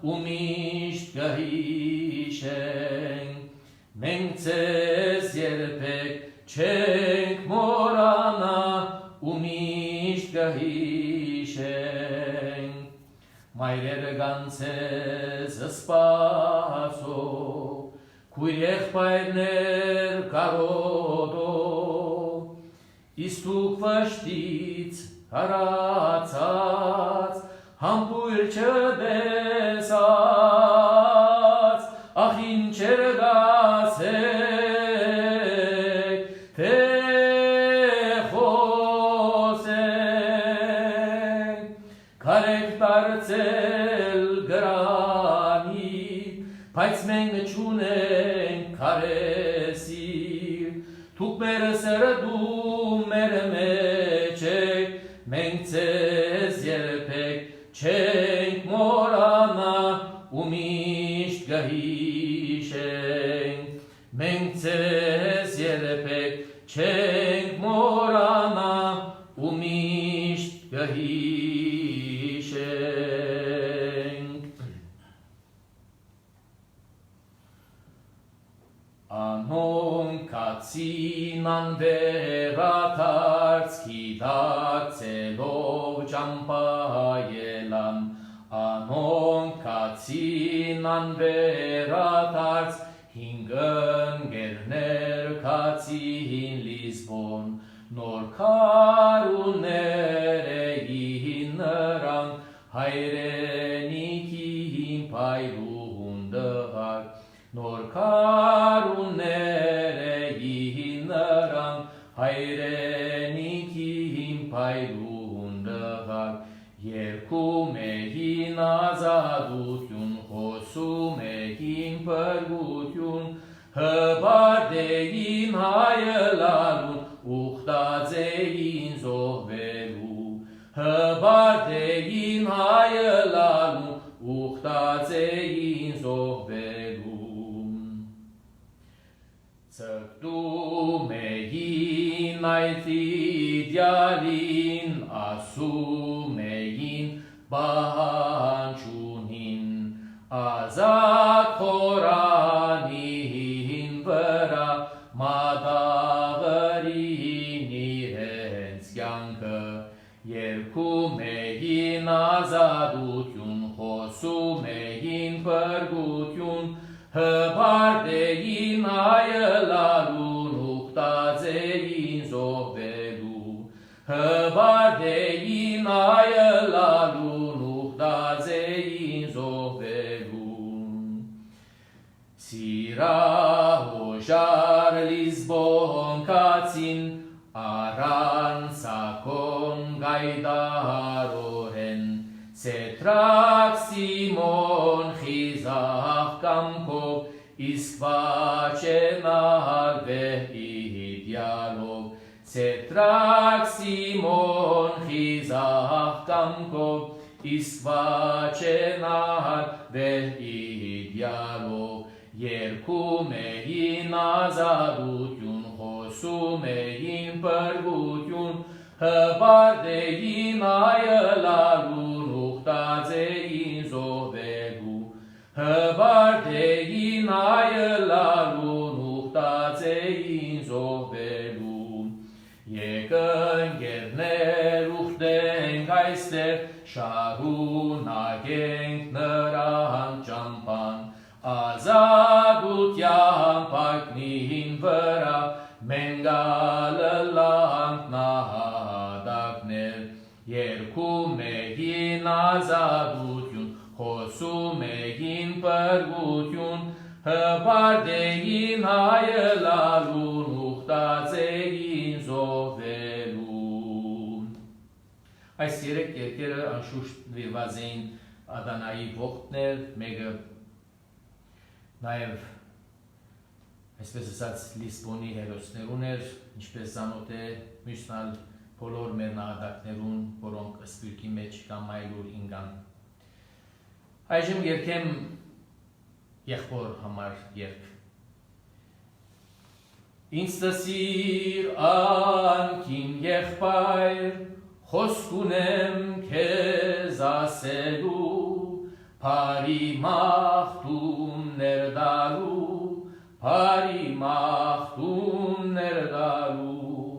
umiști găhișen. Mengțez ierpec, cec morana, umiști găhișen. Mai lerganțez spaso, cuiech paerner carodo, istuc văștiți, carațați, hampuri cădesați, ahin cergasec, te hosec. Carectarțel granit, paiți mengăciune-n caresir, tu persărădum mermecek, mengțez ierpec, cenc morana, umiști găhișen. Mengțez ierpec, cenc morana, umiști găhișen. Anon kacinan veratarski da celov jampajelan, anon Կացին անվերադարձ, հինգընկերներ կացին Լիզբոն, նոր քարուներ էին նրանք, հայրենիքին փայլուն դղակ, նոր քարուներ էին նրանք, հայրենիքին փայլուն դղակ, երգում էին ազատություն, խոսում էին փրկություն, հբարդեին հայելալուն, ուխտած էին զոհվելու, հբարդեին հայելալուն, ուխտած էին զոհվելու։ Ցկտում էին այդ իդյալին, ասում էին բանջունին, ազատ խորանին վրա մատաղրին իրենց կյանքը, երգում էին ազատություն, խոսում էին փրկություն, հբարդեին հայելալուն, ուխտած էին զոհվելու, հբարդեին հայելալուն, ուխտած էին զոհվելու։ Սիրահոժար Լիզբոն կացին, առանցակոն գայդարորեն, Սետրակ Սիմոն խիզախ կամքով, իսկ վաչենալ վեհիդյալով, Սետրակ Սիմոն խիզախ կամքով, իսկ վաչենալ վեհիդյալով, երգում էին ազատություն, խոսում էին փրկություն, հբարդեին հայելալուն, ուխտած էին զոհվելու, հբարդեին հայելալուն, ուխտած էին զոհվելու։ Եկընկերներ ուխտենք այստեղ, շարունակենք նրանց ճամփան, ազատության փակնին վրա, մենք ալլանք նահատակներ, երգում էին ազատություն, խոսում էին փրկություն, հբարդեին հայելալուն, ուխտած էին զոհվելու։ Այս երեք երկերը անշուշտ նվիրված էին Ադանայի ողջներ, մեկը նաև այսպես ասած Լիսբոնի հերոսներուն էր, ինչպես ծանոթ է մյուսնալ բոլոր մեր նահատակներուն, որոնք սպիրկի մեջ կամ այլուր ինգան։ Այժմ երգեմ եղբոր համար երգ։ Ինձ տսիր անկին եղբայր, խոսք ունեմ քեզ ասելու, Փարի մաղթումներ դալու, Փարի մաղթումներ դալու,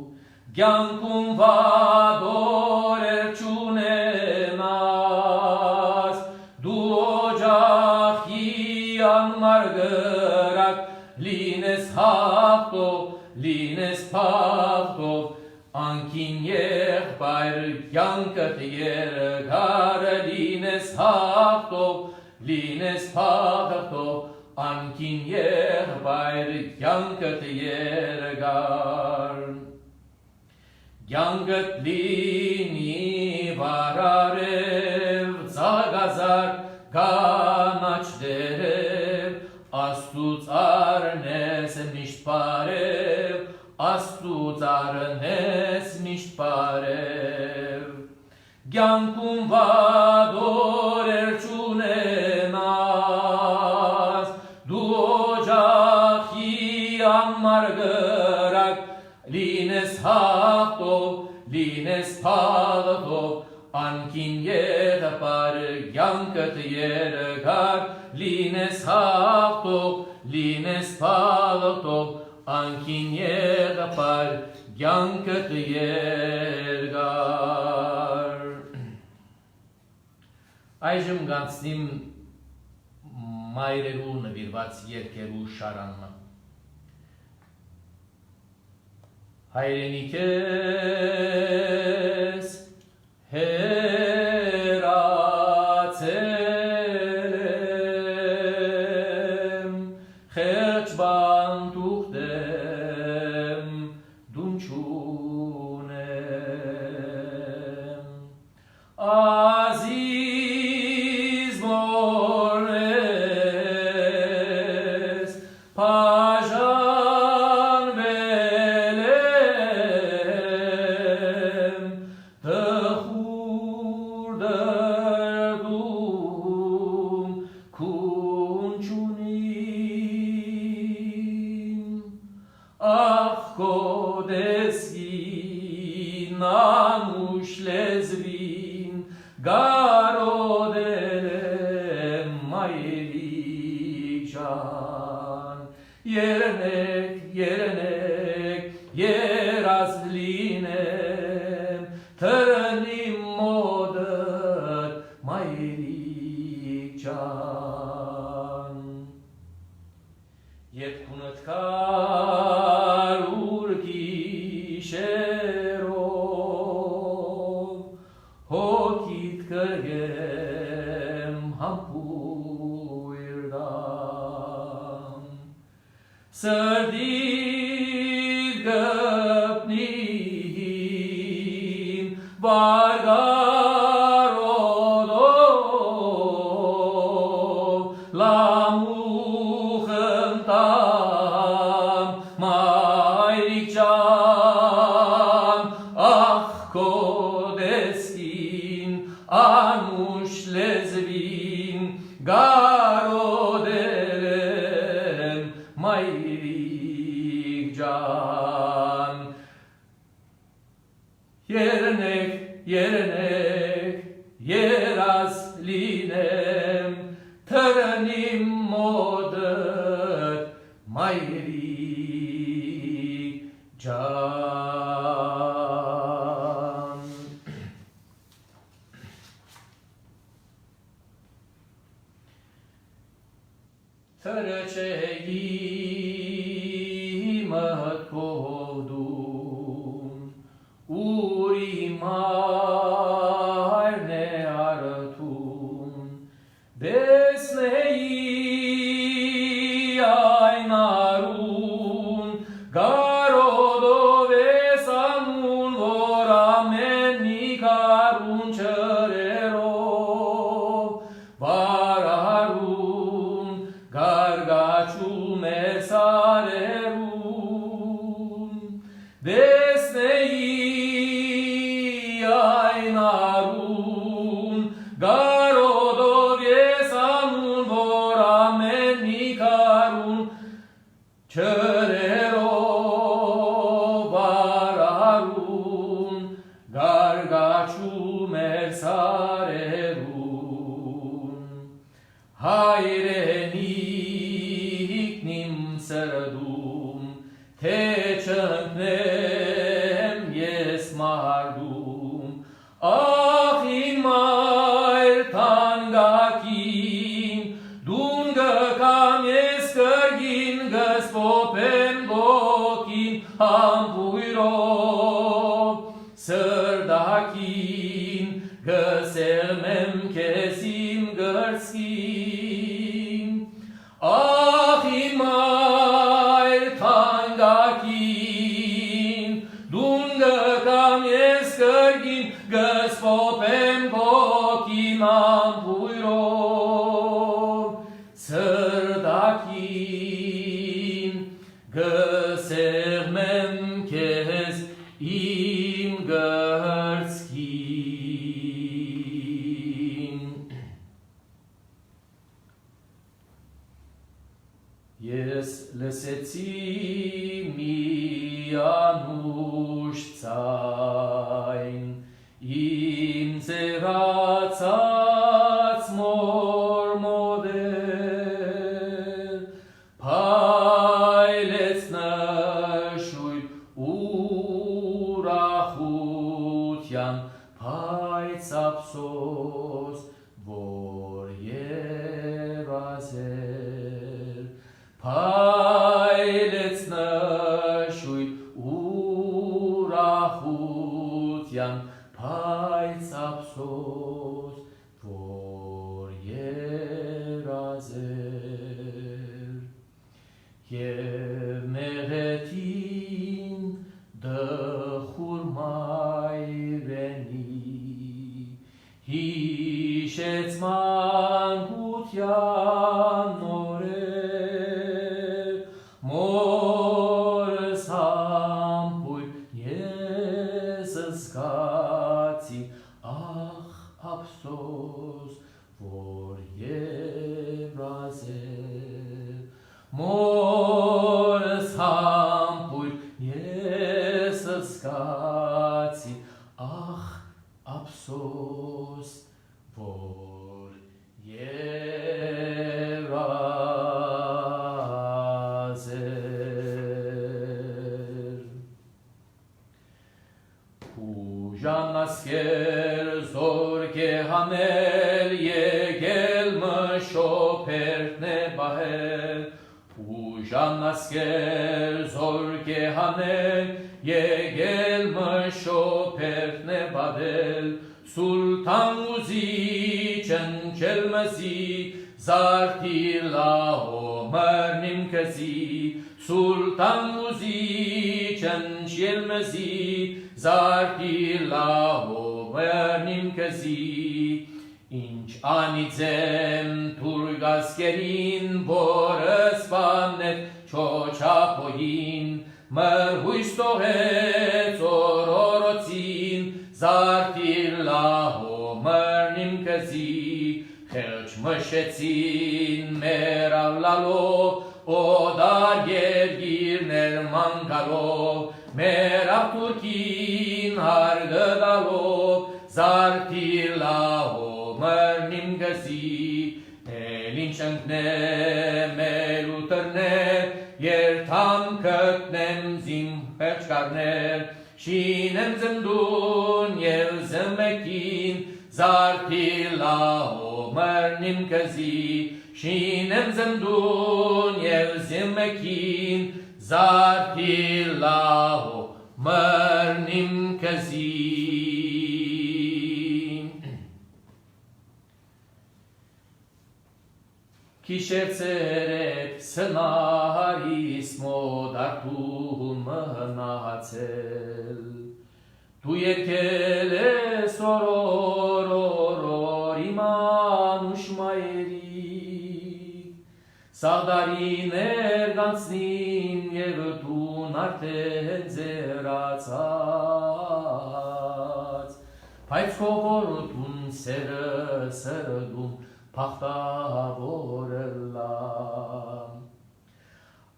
կյանքում վադորեր չունենաս, դու օջախի անմար գրակ, լինես հաղթով, լինես փաղթով, անկին եղբայր կյանքդ երկար, լինես հաղթով, լինես փաղթով, անկին եղբայր կյանքդ երկար։ Կյանքդ լինի վարարև, ծագազար կանաչ դերև, Աստուծ առնես միշտ բարև, Աստուծ առնես միշտ բարև, կյանքում վադորեր չունենաս, դու օջախի անմար գրակ, լինես հաղթով, լինես փաղթով, անկին եղբայր կյանքդ երկար, լինես հաղթով, լինես փաղթով, անկին եղբայր կյանքդ երկար։ Այժմ գանցնիմ մայրերու նվիրված երկերու շարանը։ Հայրենիքես հերացել եմ, խեղճ բան թուղթեմ, դուն չունեմ, ազիզ մորնես, բաժանվել եմ, տխուր դրդում քուն չունիմ, ախ քո դեսքին անուշ լեզվին գարոդել եմ մայրիկ ջան, երնեք, երնեք, երազ լինեմ, թրնիմ մոդդ մայրիկ ջան, երբ քունդ կարուր գիշերով, հոգիդ կրգեմ համբույր դամ, սրդիդ գպնին վարգարոդով, լամուխ ընտամ մայրիկ ջան, ախ քո դեսքին անուշ լեզվին գարոդել եմ մայրիկ ջան, երնեք, երնեք, երազ լինեմ, թրնիմ մոդդ մայրիկ ջան։ Թրչեի մտքով դուն, ուր իմ հայրն է արթուն, տեսնեի այն արուն, գարոդով ես անուն, որ ամեն մի կարուն չրերով, բարարուն, գարգաչում է սարերուն, տեսնեի այն արուն, գարոդով ես անուն, որ ամեն մի կարուն չրերով, բարարուն, գարգաչում էր սարերուն, հայրենիքն իմ սրդում, թե չընկնեմ ես մարդում, ախ իմ մայր թանկագին, դուն գկամ ես կրգին, գսպոպեմ գոքին համբույրով, սրդակին գսելմեմ քեզ իմ գրծքին, ախ իմ մայր թանկագին, դուն գկամ ես կրգին, գսպոպեմ գոքին համբույրով, սրդակին գսելմեմ քեզ իմ գրծքին։ Ես լսեցի մի անուշ ձայն, իմ ձևացած մորմոդեր, փայլեց նշույլ ուրախության, փայծ ափսոս, որ երազ Pailetsnășui urahutian, paiț apsos, vor ierazer. Kiev meretin, dă hurmai reni, hișeți mangutian nore, mor sampui iesăscați, ah, apsos, vor ierazer. Mor sampui iesăscați, ah, apsos, vor ierazer. Pujan nasker zorge hamel, yegel mă șopert nebahel. Pujan nasker zorge hamel, yegel mă șopert nebahel. Sultan muzicen cel măzi, zartir la o mărnim căzi. Sultan muzicen cel măzi, zartir la o mărnim căzi. Inci anițem turgaskerin, borăspanet cioceapoin, mărhui storeț ororoțin, zartir la o mărnim căzi. Helci mășețin merav la lo, o dar iergirner mangalo, merav turkin argă da lo, zartir la o mărnim găzi. Elincenkne melutărner, iertam cătnem zim perçkarner, și nem zândun el zâmbechin, zartir la o mărnim căzi. Și nem zândun el zâmbechin, zartir la o mărnim căzi. Kișerțerep sănarismo, dar tu mă națel. Tu erkele sororor imanuș maeri, sadariner gansnim evtun artenzerațați, paiți cohortun seră sărădum, pahta vorella.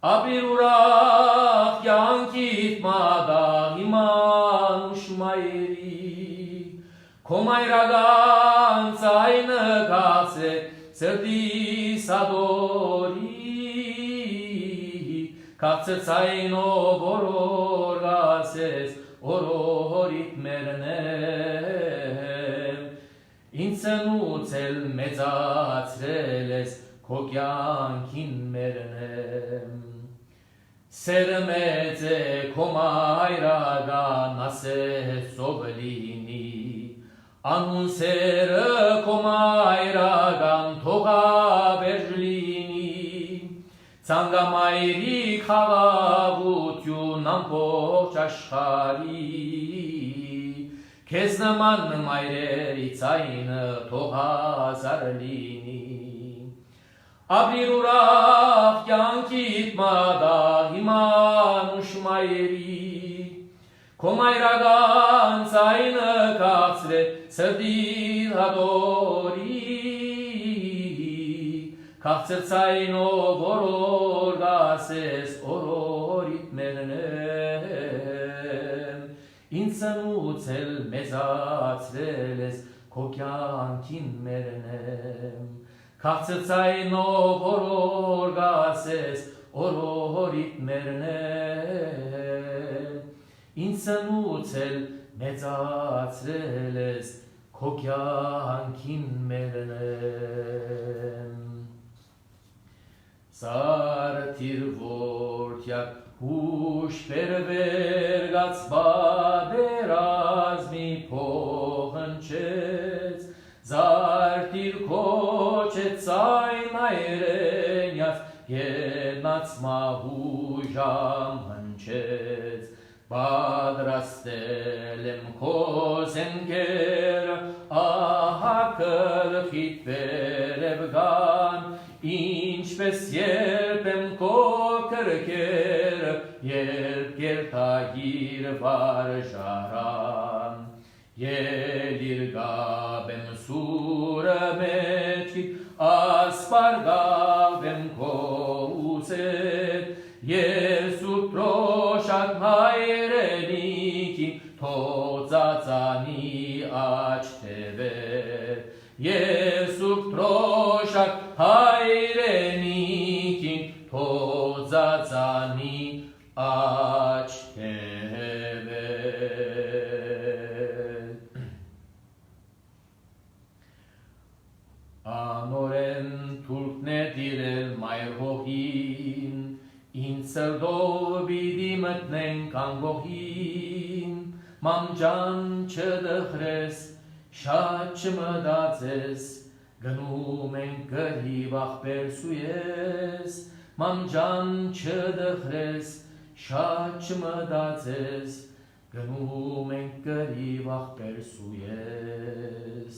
Abirurah yankit mada imanuş maeri, komay raganța aynă case, sărdi sadori, katsățaino boror gases, ororit mernem. Ințănuțel mezațreles, kokiankin mernem. Sermeze komay raga nase soblini, anun seră komay ragan toga berlini. Tsanga mayri kavavutyun nampo çaşkari, keznaman mayreri tsayını toga zarlini. Abrirurah yankit mada imanuş mayeri, komay ragan tsayını kapsre sırdi hadori, kapsır tsayno voror gases ororit mernem. İnsanuțel mezațreles kokyankin mernem. Katsățaino voror gases ororit mernem. İnsanuțel mezațreles kokyankin mernem. Sart zártir vortják, hús pervergac baderazmi pohănceți, zártir kocet sajnajrenjac, jednac ma húzsam hănceți, badrastelem kozenker, ahakăl hit perevgan, inci pe sierpem kokărker, tagir varjaran. Jelirgabem surămeci, aspargavem couset, Jesu proșat hairenichi, toțațanii aștevet. Jesu proșat hairenichi, toțațanii aștevet. Anoren tulknedirel mairhohin, incerdovidimetnen kangohin, mamjan çedăhres, şaçmădațes, gănumen gărivah persuies, mamjan çedăhres, şaçmădațes, gănumen gărivah persuies.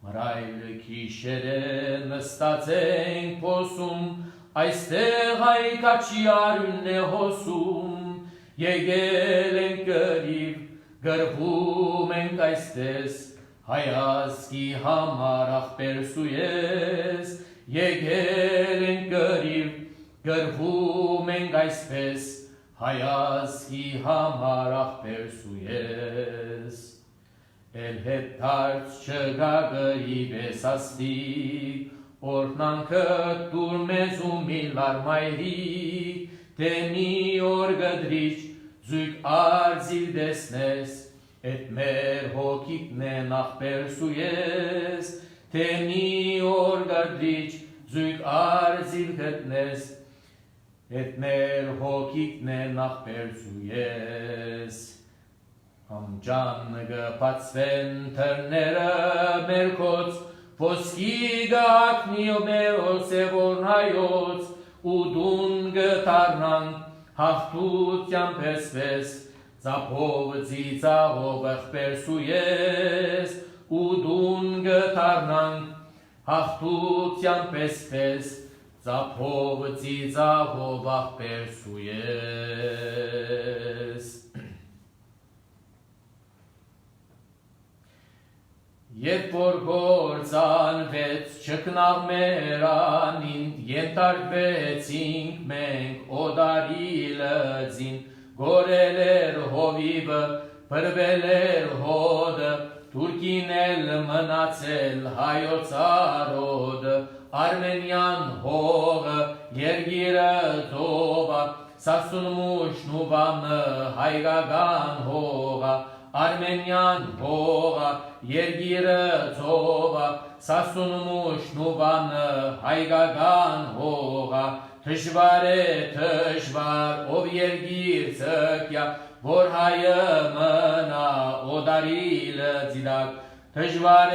Măraile chișere năstațen posum, Aistehai caciar nehosum, Jegelen găriv, gărvumen caistes, Haiaschi hamarach persuies, Jegelen găriv, gărvumen caistes, Haiaschi hamarach persuies. El heptarts ce gagărive sastig, Ornan că turmezum milar mai ric, temi orgădrici, zuc arzil desnes, et mer hokit nenach persuies, temi orgădrici, zuc arzil gătnes, et mer hokit nenach persuies. Amjan găpat sfentărneră mercoți, Poskiga kniobeos evornaiots, udun gătarnan, haftutiam perspes, zapovzița ovăh persuies, udun gătarnan, haftutiam perspes, zapovzița ovăh persuies. Jed porgorțan veț ceknag meranint, jentark vecink menk odarilăzin, goreler hovivă, părveler hodă, turkinel mănațel haioțarodă, armenian hovă, jergiră tova, sasun mușnu vamnă, haigagan hova, Armenian hova, jergiră tova, sasun mușnu vamnă, haigagan hova, tășvar, ov jergir țăchia, vor haie mâna, odarilă zidac, tășvar,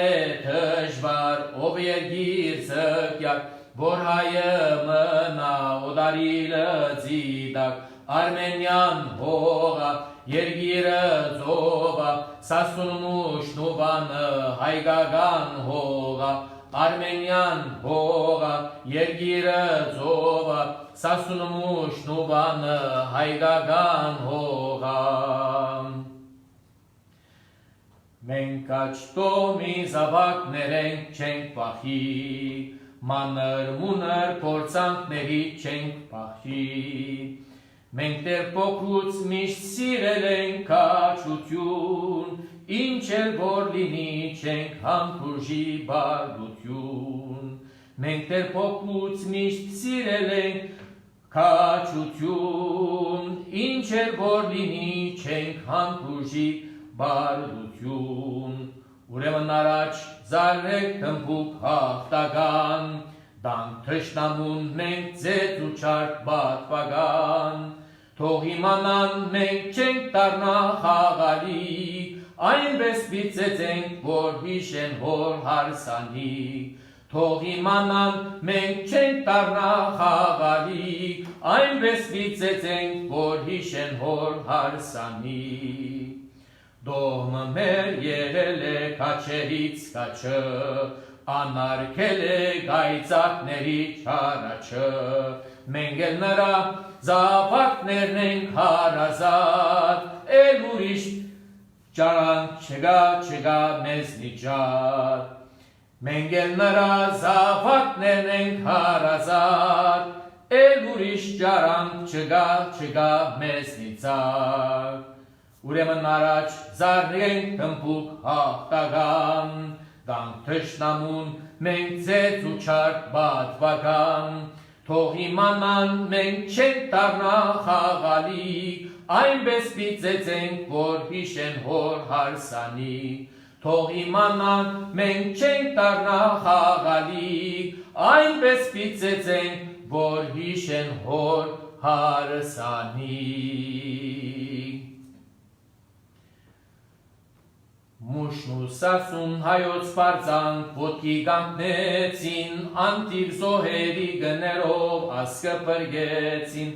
ov jergir țăchia, vor haie mâna, odarilă zidac, Armenian hova, jergiră zova, sasun mușnu vană, haigagan hova, Armenian hova, jergiră zova, sasun mușnu vană, haigagan hova. Menkač tomi zavak nerenk čenk pahi, manăr munăr porțank nehi čenk pahi. Menter pokruț miș sirelen kačutjun, incel vorlini čenk ham kurji bardutjun. Menter pokruț miș sirelen kačutjun, incel vorlini čenk ham kurji bardutjun. Urem narač zarek tămpuk haftagan, Դանք թշնամուն մենք ձեզ ու չարք բատվագան, թող իմանան մենք չենք դառնա խաղալի, այնպես պիծեցենք, որ հիշեն հոր հարսանի, թող իմանան մենք չենք դառնա խաղալի, այնպես պիծեցենք, որ հիշեն հոր հարսանի։ Դողմը մեր եղել է քաչերից քաչը, անարգել է գայծակների չարաչը, մենք էլ նրա զավակներն ենք հարազատ, էլ ուրիշ ճարանք չգա մեզ նիջատ, մենք էլ նրա զավակներն ենք հարազատ, էլ ուրիշ ճարանք չգա մեզ նիծակ, ուրեմն առաջ զարնենք թմփուկ հաղթական, դանք թշնամուն մենք ձեզ ու չարք բատվական, թող իմանան մենք չենք դառնա խաղալի, այնպես պիծեցենք, որ հիշեն հոր հարսանի, թող իմանան մենք չենք դառնա խաղալի, այնպես պիծեցենք, որ հիշեն հոր հարսանի։ Մուշն ու սասուն հայոց պարծանք, ոտքի կանգնեցին, անտիվ զոհերի գներով ասկը պրգեցին,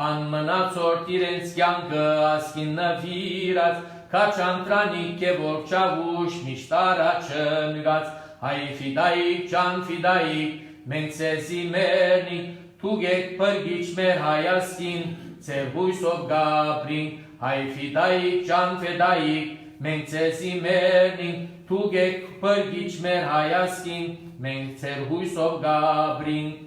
անմնացորդ իրենց կյանքը ասկին նվիրած, քաչանտրանիկ է ողջավուշ միշտ առաջը նգած, հայ ֆիդայիկ, ջան ֆիդայիկ, մենք ցեզի մերնիկ, թուգեք պրգիչ մեր հայասկին, ձեր հույսով գաբրինք, հայ ֆիդայիկ, ջան ֆիդայիկ, մենք ցեզի մերնինք, թուգեք պրգիչ մեր հայասկին, մենք ձեր հույսով գաբրինք,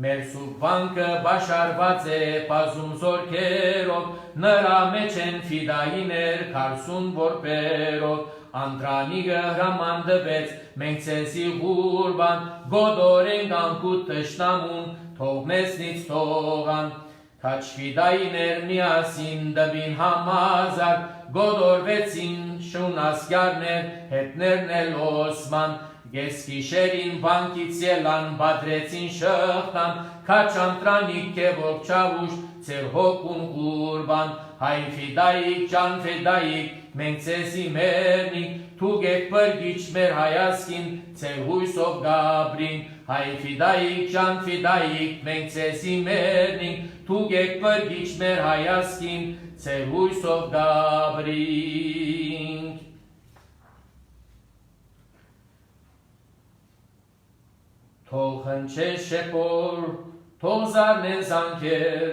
մեր սուրբ վանքը բաշարված է պազում զորքերով, նրա մեջ են ֆիդայիներ քարսուն որբերով, անդրանիկը հրամանդվեց, մենք ցեզի ղուրբան, գոդորենք անքուտ տշնամուն, թող մեզնից թողան, քաչ ֆիդայիներ միասին դվին համազար, գոդորվեցին շունասկյարներ, հետներն էլ օսման, ես գիշերին վանքից ելան, բադրեցին շղթան, քաչանտրանիկ է ողջավուշ, ձեր հոգուն ղուրբան, հայ ֆիդայիկ, ջան ֆիդայիկ, մենք ցեզի մերնինք, թուգեք պրգիչ մեր հայասկին, ձեր հույսով գաբրինք, հայ ֆիդայիկ, ջան ֆիդայիկ, մենք ցեզի մերնինք, թուգեք պրգիչ մեր հայասկին, ձեր հույսով գաբրինք։ Թող հնչեն շեփոր, թող զարնեն զանգեր,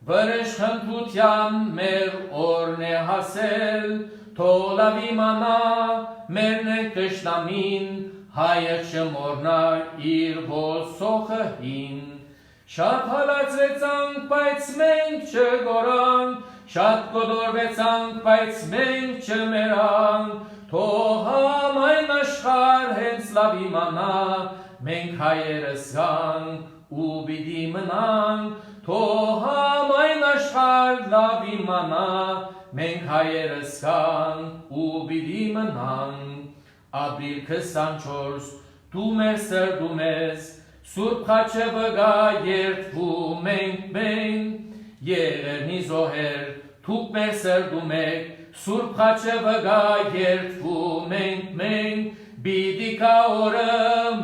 վրեժ խնդրության մեր օրն է հասել, թող լավ իմանա մերն ենք թշնամին, հայը չմոռնա իր ոսոխը հին, շատ հալածվեցանք, բայց մենք չգորանք, շատ գոդորվեցանք, բայց մենք չմերանք, թող համայն աշխարհ հենց լավ իմանա, մենք հայերս գանք ու պիտի մնանք, թող համայն աշխարհ լավ իմանա, մենք հայերս գանք ու պիտի մնանք, ապրիլ 24 դու մեր սրտում ես, Սուրբ խաչը վգա երդվում մենք, Եղերնի զոհեր, թուք մեր սրտում եք, Սուրբ խաչը վգա երդվում մենք, Բիդի կա օրը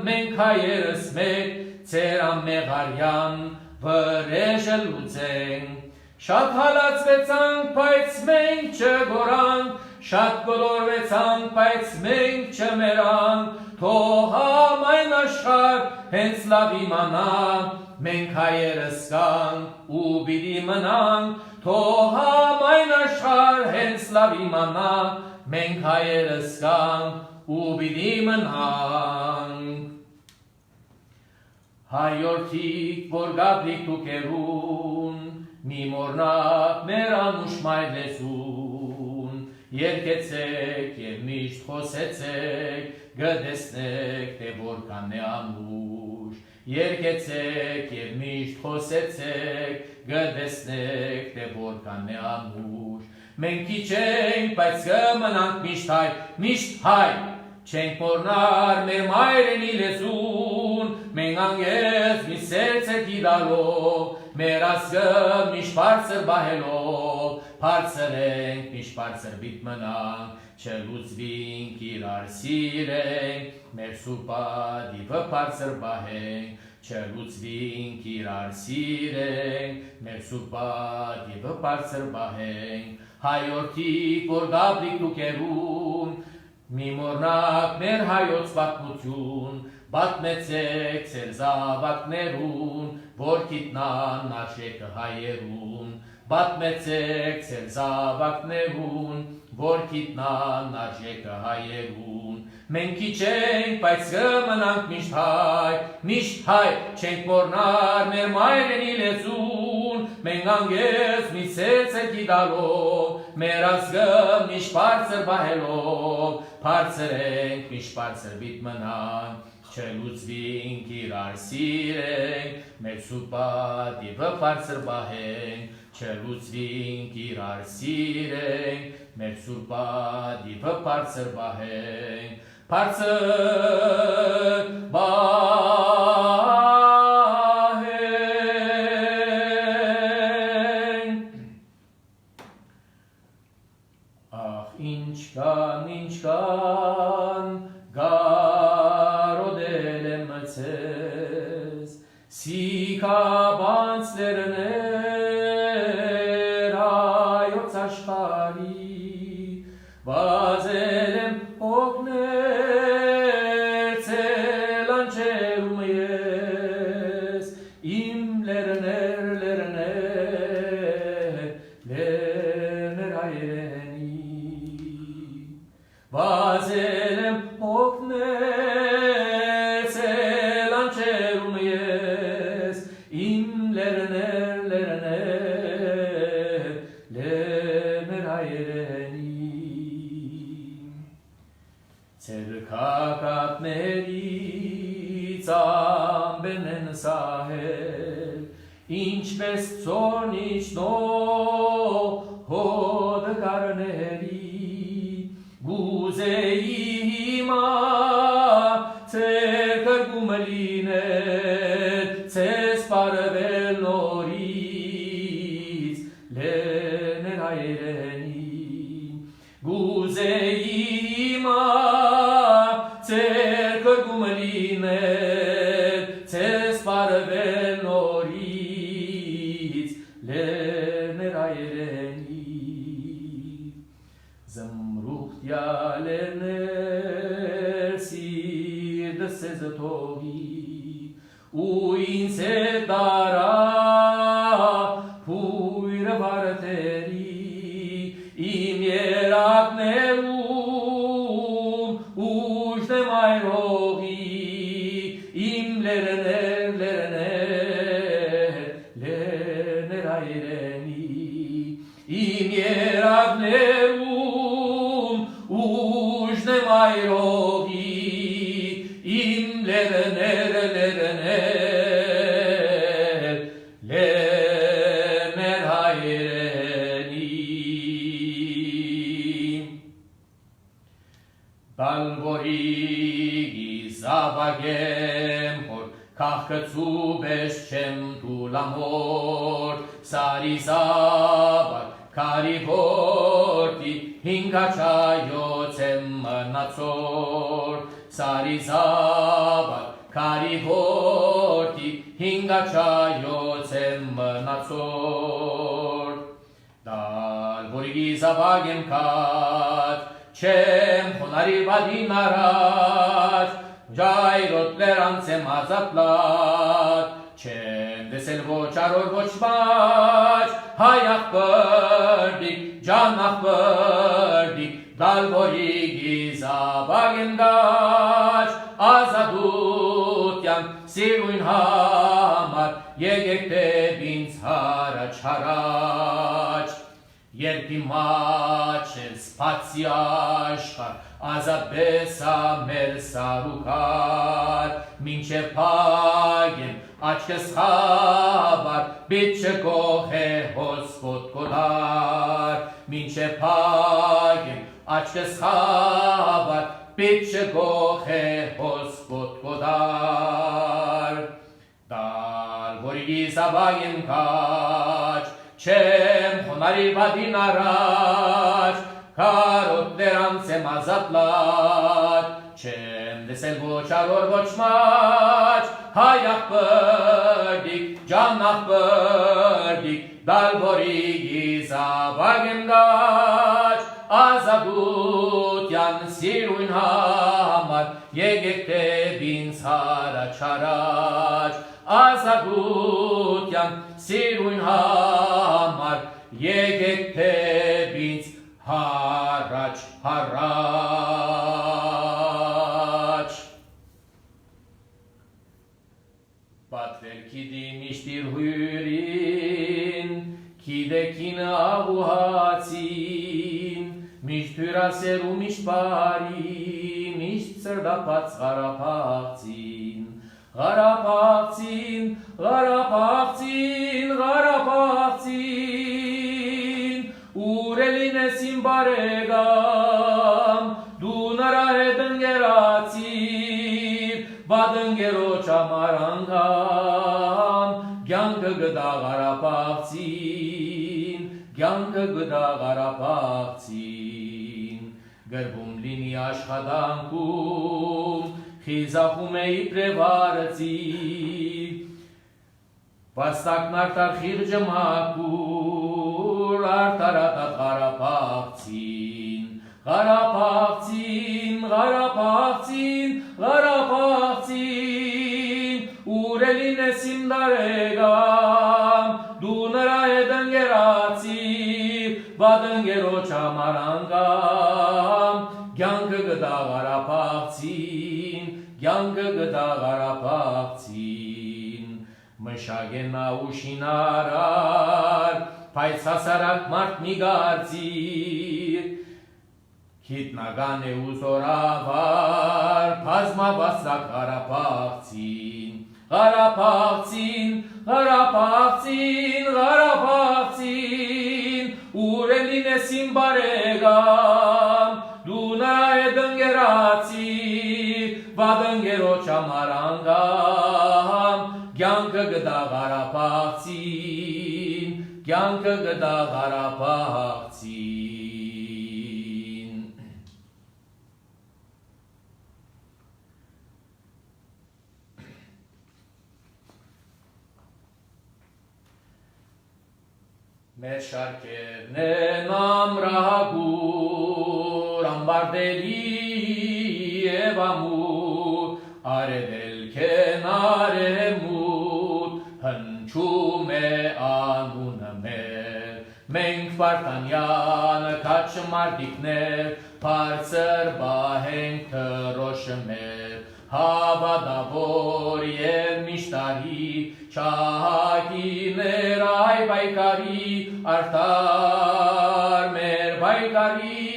մենք հայերս մեկ, Ձեր ամեղարյան վրեժը լուծենք, Շատ հալածվեցանք, բայց մենք չգորանք, Շատ գոդորվեցանք, բայց մենք չմերանք, Թող համայն աշխարհ հենց լավ իմանա, մենք հայերս կանք ու պիտի մնանք, Թող համայն աշխարհ հենց լավ իմանա, մենք հայերս կանք ու պիտի մնանք։ Հայորդիկ, որ գաբրիք թուքերուն, մի մոռնաք մեր անուշ մայր լեզուն, երկեցեք և միշտ խոսեցեք, գտեսնեք, թե որքան է անուշ, երկեցեք և միշտ խոսեցեք, գտեսնեք, թե որքան է անուշ, մենք քիչ ենք, բայց կմնանք միշտ հայ, չենք մոռնար մեր մայրենի լեզուն, menganges mi serce ti dalo, merasgă miș parțăr bahelo, parțărenc miș parțăr bitmănang, celuți vin chirar sireng, mersupa divă parțăr baheng, celuți vin chirar sireng, mersupa divă parțăr baheng, hai orti porgablik tu kerun, mi mornak mer hajots batmutjun, batmecek serza batnerun, vorkitnan nashek hayerun, batmecek serza batnerun, vorkitnan nashek hayerun. Menkiceng paitsgămănank mișthai, cenk mornar mer mairenilezun, menganges misețe kidalo, merasgăm miș parțăr bahelo, parțărenc miș parțăr bitmănan, celuți vin chirar sireng, mersupa divă parțăr baheng, celuți vin chirar sireng, mersupa divă parțăr baheng, parțăr baheng. Ah, inchcan, garodele mățez, si ca banțlerner, aioțașcari, vazelem ocnerțe, lancerul măies, im lerner, aireni. Vazelem ocnerțe, lancerul măies, im lerner, aireni. Cercacat merița benen sahel, inci besțonici no hod carneri, guzeima cercăr gumăline, țes parvel noriți, lener aireni, guzeima cercăr gumăline, țes parvel noriți, lener aireni. Zămruhtia lener sir de sezătorii, uințe dara pui răvarăterii, imierat nerum uși de mai rogi, im lerner aireni, imierat nerum uși de mai rogi, im lerner aireni. Balvorigi zavagem hor, kahkățubeșcem tu la mor, sari zavar, cari vorti, hingača jocem națor, sari zavar, cari vorti, hingača jocem națor. Dal vorigi zavagem kat, cem honari vadinaraș, jairot leranțem azatlat, cem desel vocaror voçbaș, hayah părdic, canah părdic, dal vorigi zavagem gaș, azadutyan siruin hamar, yegekte binz haraç. Yerpimacel spațiașcar, azabesa mersa rucar, mince pagem, açkes habar, bitche gohe hospot kolar, mince pagem, açkes habar, bitche gohe hospot kolar. գիսաբագին կաչ, չեմ խոնարի բադին առաջ, կարոտներ անցեմ ազատլաչ, չեմ դեսել ոչ արոր ոչ մաչ, հայ աղբրդիկ, ջան աղբրդիկ, դալբորի գիսաբագին կաչ, ազատության սիրույն համար, եկեք դեպ ինձ հարաչ, ազատության սիրույն համար, եկեք դեպ ինձ հարաչ, Պատվեր կիդի միշտ իր հյուրին, կիդեկին աղուհացին, միշտ հյուրասեր ու միշտ բարի, միշտ սրդապած ғարապաղցին, Ղարապաղցին, Ղարապաղցին, Ղարապաղցին, Ուրելին ես իմ բարեգամ, դու նրա հետ ընկերացիր, բադընկերոջ համար անգամ, կյանքը գտա Ղարապաղցին, կյանքը գտա Ղարապաղցին, գրվում լինի աշխատանքում, խիզախում է իբրև արծի, վաստակն արդար խիղճը մաքուր, արդարատատ Ղարապաղցին, Ղարապաղցին, Ղարապաղցին, Ղարապաղցին, ուրելին ես իմ դարեգամ, դու նրա հետ ընկերացիր, բադընկերոջ համար անգամ, կյանքը գտա Ղարապաղցին, կյանքը գտա Ղարապաղցին, մշագենա ու շինարար, բայց հասարակ մարդ մի գարծիր, Հիտնական է ու զորավար, բազմաբասրակ Ղարապաղցին, Ղարապաղցին, Ղարապաղցին, Ղարապաղցին, ուրելին ես իմ բարեգամ, դու նրա հետ ընկերացիր, բադընկերոջ համար անգամ, կյանքը գտա Ղարապաղցին, կյանքը գտա Ղարապաղցին։ Մեր շարքերն են ամրագուր, ամբարդելի և ամուր, արևելք են արևմուտ, հնչում է անունը մեր, մենք Վարդանյանը քաչ մարդիկներ, բարձր բահենք թրոշը մեր, հավատավոր և միշտարի, շահակիներ այ բայկարի, արդար մեր բայկարի,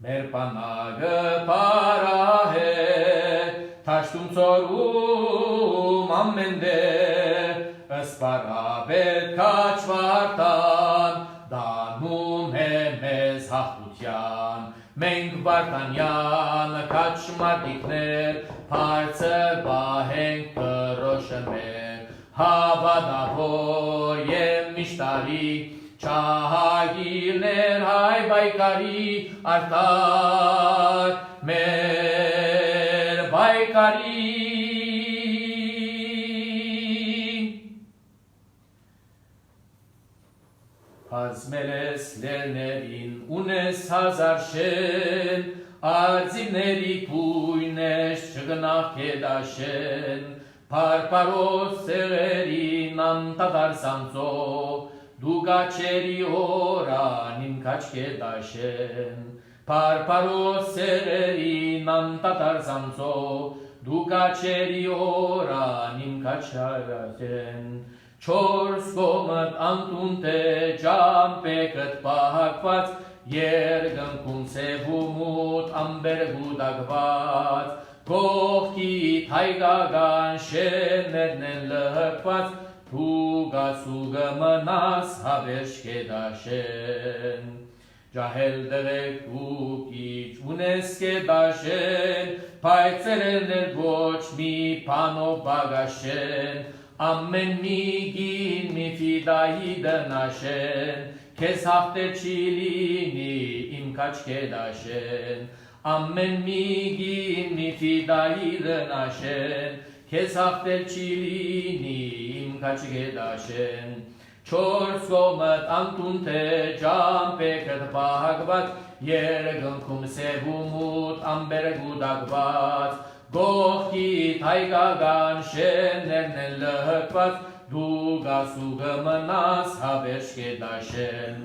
մեր պանագը պարահետ, թաշտում ծորում ամենդեր, ըսպարաբետ կաչվարտան, դանում է մեզ հաղթության, մենք Վարդանյանը քաչ մարդիկներ, բարձր բահենք քրոշը մեր, հավատավոր և միշտարի, չահագիրներ հայ բայկարի, արդար մեր բայկարի։ Հազմել ես լերներին, ունես հազար շեն, արձիների կույն ես չգնախ կեդաշեն, պարպարոս սեղերին անտատար սանցո, դու գաչերի օրան իմ կաչ կեդաշեն, պարպարոս սեղերին անտատար սանցո, դու գաչերի օրան իմ կաչ կեդաշեն, Չորս կողմդ անտունդ է ջամպեկդ պահակված, Երգնքում սև ու մութ ամբերգուդակված, Կողքիդ հայկական շերներն են լհկված, Դու գաս ու գմնաս հավերժ կեդաշեն, Jahel derekukich, uneske dashen, paitserel goch mi pano bagashen, amen mi gin mi fidai nashen, kes hafte chilini im kachke dashen, amen mi gin mi fidai nashen, kes hafte chilini im kachke dashen. Chor somat antunte jam peket pahagvat, yergân cum se bumut ambergudagvat, gohki taigagan shenenen lăhăkvat, duga sugămănas haveșke dashen.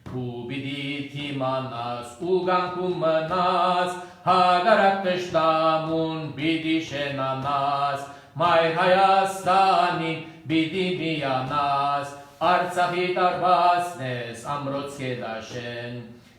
Tu biditi manas ugan kumănas, hagarak tăștamun bidişenanas, mai hayastani bidimianas, Artsahit arbasnes amrotske dashen,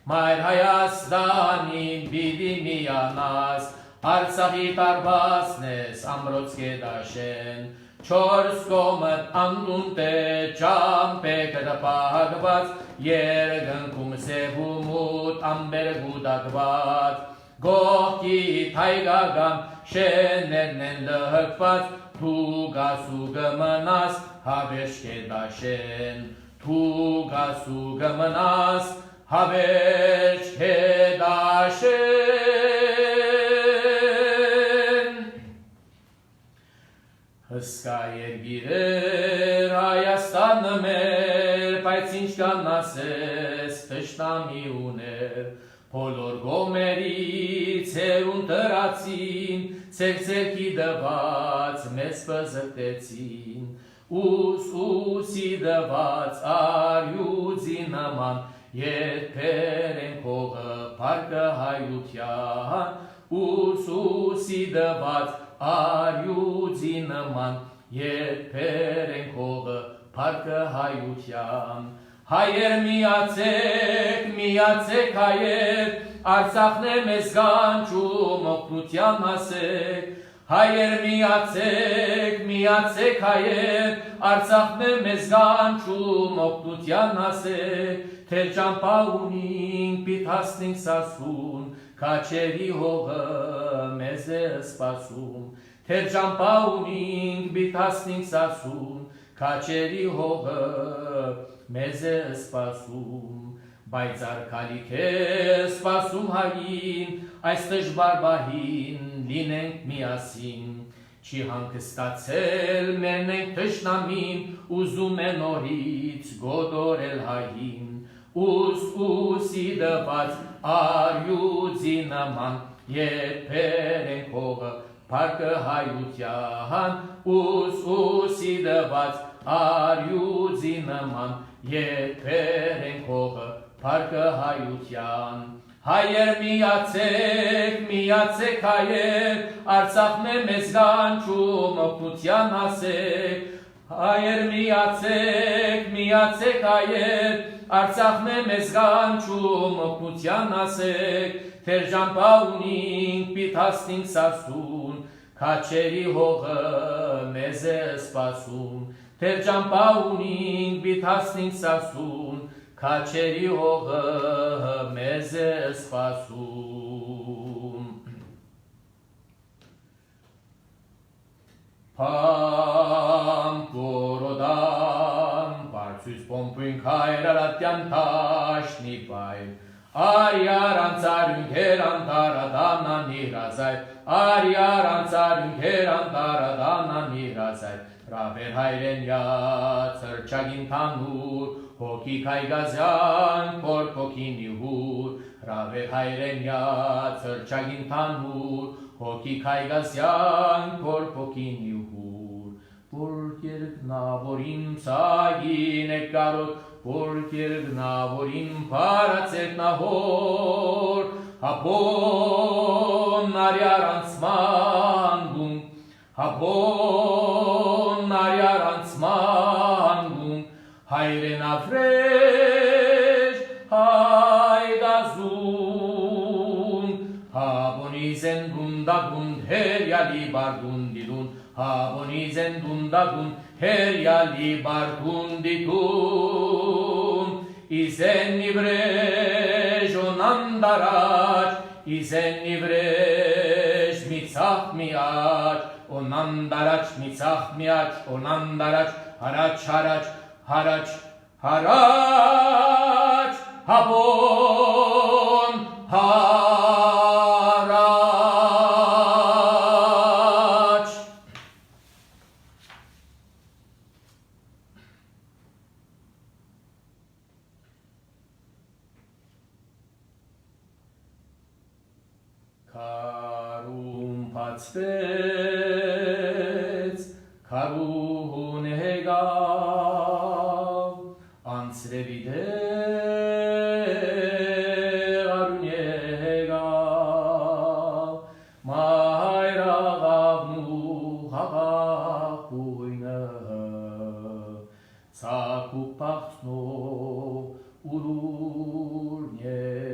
Mair hayasdanin bidimianas, Artsahit arbasnes amrotske dashen, Chorskomet andunte champe kadapagvat, Yergan kum se humut ambergudagvat, Gohki taigagam shenenen lăhăkvat, Tuga sugămănas haveșke dashen, Tuga sugămănas haveșke dashen. Hăsca ergirer ayastană mer, Pai ținșca nases tăștami uner, Polor gomeri țerun tărațin, Țer-țerchi dăvaț mespăzătețin, Usi dăvaț ariuzinăman, Iet perencogă parcă haiutian, Usi dăvaț ariuzinăman, Iet perencogă parcă haiutian. Hayer miațec hayer, Artsahne mezgan ciumocnutian hasek. Hayer miațec hayer, Artsahne mezgan ciumocnutian hasek. Terceam paunin pitasning sasun, Kaceri hogă meze spasum. Terceam paunin pitasning sasun, Kaceri hogă meze spasum. Baitzar kalike spasum hain, Aistăși barbahin linenk miasin. Cihank stațel menenk tășnamin, Uzume noriți godorel hain. Usi dăvaț ariuzinăman, Iet perencogă parcă haiutian. Usi dăvaț ariuzinăman, Iet perencogă parcă haiutian. Hayer miațec hayer, Artsahne mezgan ciumocnutian hasek. Hayer miațec hayer, Artsahne mezgan ciumocnutian hasek. Terceam paunin pitasning sasun, Kaceri hogă meze spasum. Terceam paunin pitasning sasun, Kaceri hogă meze spasum. Pam korodan, Parțus pompuin caira la tiantașni pai, Ariaran țariun heran taradana nirazai, Ariaran țariun heran taradana nirazai, Raver hairen ya țărceagin tanur, Hoki kaigazian korkokini hur, Raver hairen ya țărceagin tanur, Hoki kaigazian korkokini hur. Porkirk navorim sagine karot, Porkirk navorim paracet nahor, Hapon ariaran smandung, Hapon ariaran smandung, Haire nafresh, haidazun, Habonizen dundagund, herya libardundidun, Habonizen dundagund, herya libardundidun, Իզեն իվրեժ օնանդարաջ, իզեն իվրեժ միցախ միաջ, օնանդարաջ միցախ միաջ, օնանդարաջ, հարաջ, հարաջ, հարաջ, հարաջ, հաբոն, հարաջ։ Քարում փացվեց, քարուն եկավ, անցրևի դեր արուն եկավ, մայրաղավն ու հաղապույնը, ցակ ու պախտնով ուրուրն եկավ։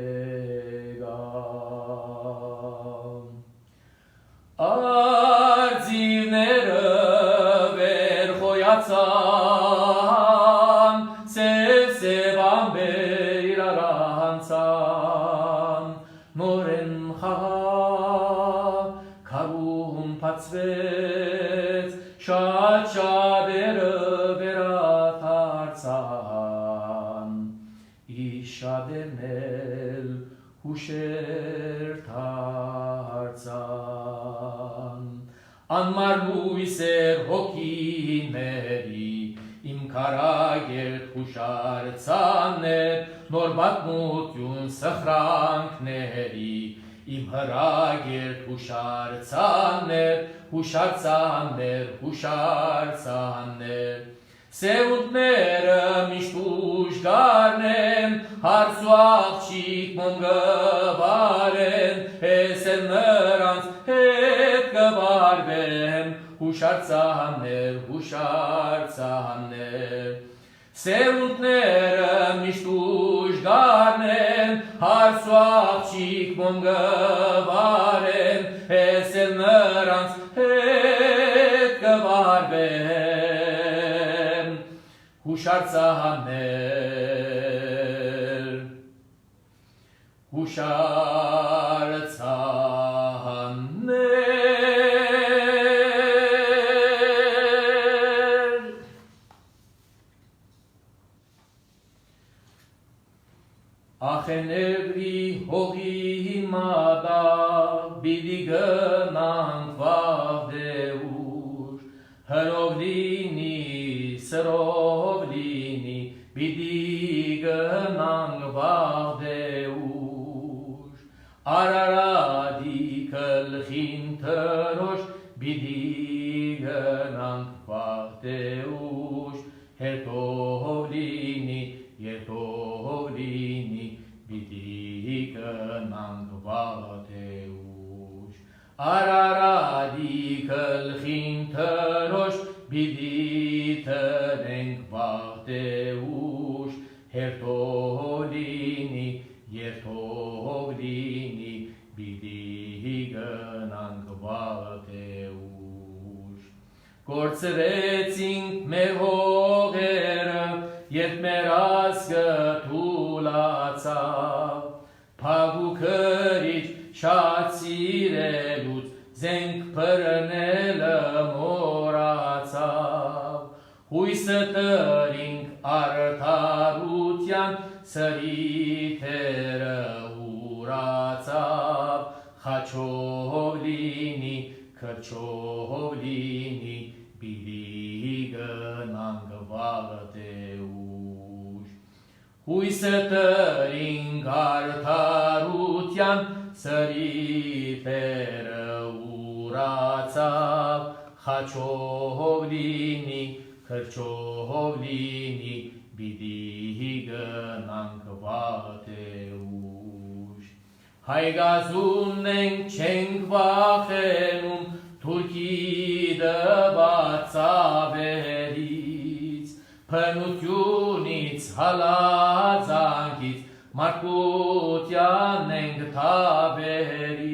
Արձիվները վեր խոյացան, սև ամբեր իրար անցան, նորեն խաղ քարում փացվեց, շատ շատերը վերադարձան, իշատերն էլ հուշեր դարձան։ Անմար լույսեր հոգիների, իմ քարագերտ հուշարձաներ, նոր պատմություն սխրանքների, իմ հրագերտ հուշարձաներ, հուշարձաներ, հուշարձաներ։ Սերունդները միշտ ուժգարն են, հարց ու աղջիկ մոմ գվարեն, ես էլ նրանց հետ գվարվեմ, հուշարձաններ, հուշարձաններ։ Սերունդները միշտ ուժգարն են, հարց ու աղջիկ մոմ գվարեն, ես էլ նրանց հետ գվարվեմ, հուշարձաններ, հուշարձաններ։ Ախեներվի հողի մատա, բիդի գնանք վաղդեուր, հրով լինի, սրով լինի, բիդի գնանք վաղդեուր, Արարատի կլխին թրոշ, բիդի գնանք վաղդեուր, հերթով լինի, երթով լինի, բիդի գնանք վաղդեուր, Արարատի կլխին թրոշ, բիդի տնենք վաղդեուր, հերթով լինի, երթով լինի, բիդի գնանք վաղդեուր։ Կորցրեցինք մեր հողերը, երբ մեր ազգը թուլացավ, փագու քրիչ շատ սիրելուց զենք բռնելը մոռացավ, հույսը տրինք արդարության սրիթերը ուրացավ, խաչով լինի, քրչով լինի, բիդի գնանք վաղդեուր։ Հույսը տրինք արդարության սրիթերը ուրացավ, խաչով լինի, քրչով լինի, բիդի գնանք վաղդեուր։ Հայգազուն ենք չենք վախենում, թուրքի դված ծավերից, փնությունից, հալածանքից, մարդկության ենք թավերից,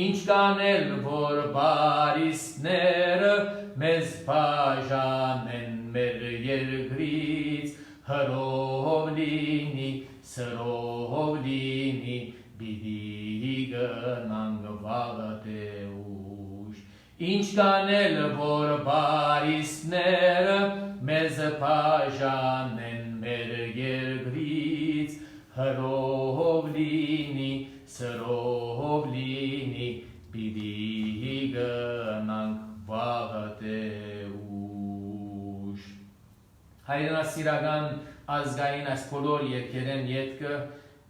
ինչ կանել, որ բարիստները մեզ բաժանեն մեր երկրից, հրով լինի, սրով լինի, բիդի գնանք վաղը տեուշ։ Ինչ կանել, որ բարիսները մեզ բաժանեն մեր երկրից, հրով լինի, սրով լինի, պիտի գնանք վաղը տեուշ։ Հայրենասիրական ազգային այս բոլոր երկերեն ետքը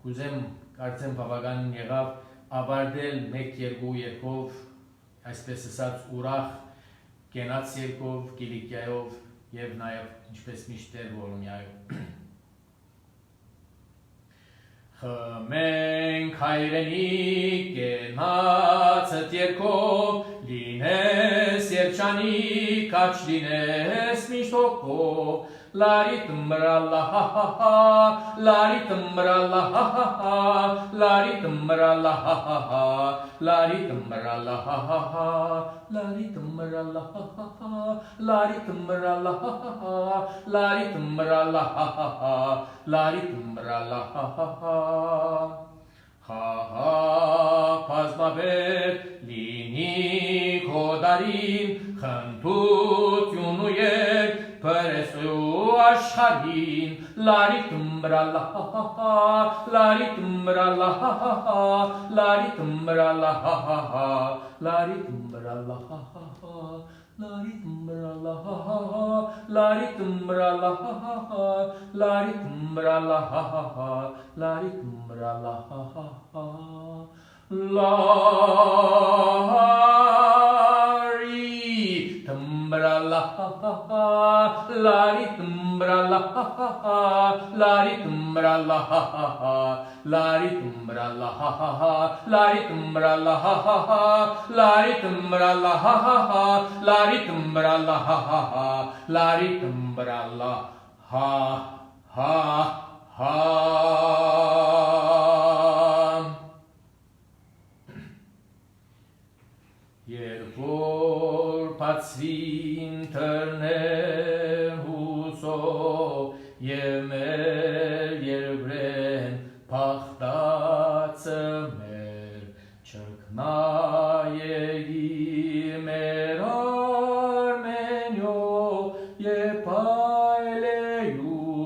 կուզեմ կարծեմ բավականին եղավ ավարտել մեկ-երկու երկով, այսպես ասած ուրախ կենաց երկով, Կիլիկիայով և նաև ինչպես միշտ էր Որոմիայով։ Խմենք հայրենիք կենացդ երկով, լինես երջանիկ, աչ լինես միշտ հոգով, լարի տմբրալա հա-հա-հա, լարի տմբրալա հա-հա-հա, լարի տմբրալա հա-հա-հա, լարի տմբրալա հա-հա-հա, լարի տմբրալա հա-հա-հա, լարի տմբրալա հա-հա-հա, լարի տմբրալա հա-հա-հա, լարի տմբրալա հա-հա-հա, հա-հա բազմաբեր լինի քո դարին, խնդություն ու երգ Պրեսու աշխարհին, լարի տմբրալա հա-հա-հա, լարի տմբրալա հա-հա-հա, լարի տմբրալա հա-հա-հա, լարի տմբրալա հա-հա-հա, լարի տմբրալա հա-հա-հա, լարի տմբրալա հա-հա-հա, լարի տմբրալա հա-հա-հա, լարի տմբրալա հա-հա-հա, Bralla ha ha ha, lari bralla ha ha ha, lari bralla ha ha ha, lari bralla ha ha ha, lari bralla ha ha ha, lari bralla ha ha ha, lari bralla ha ha ha, lari bralla ha ha ha. Բացվին թռներ հուսով և մեր երկրեն փախտածը մեր չկնայելի մեր Արմենիո և պայլեյու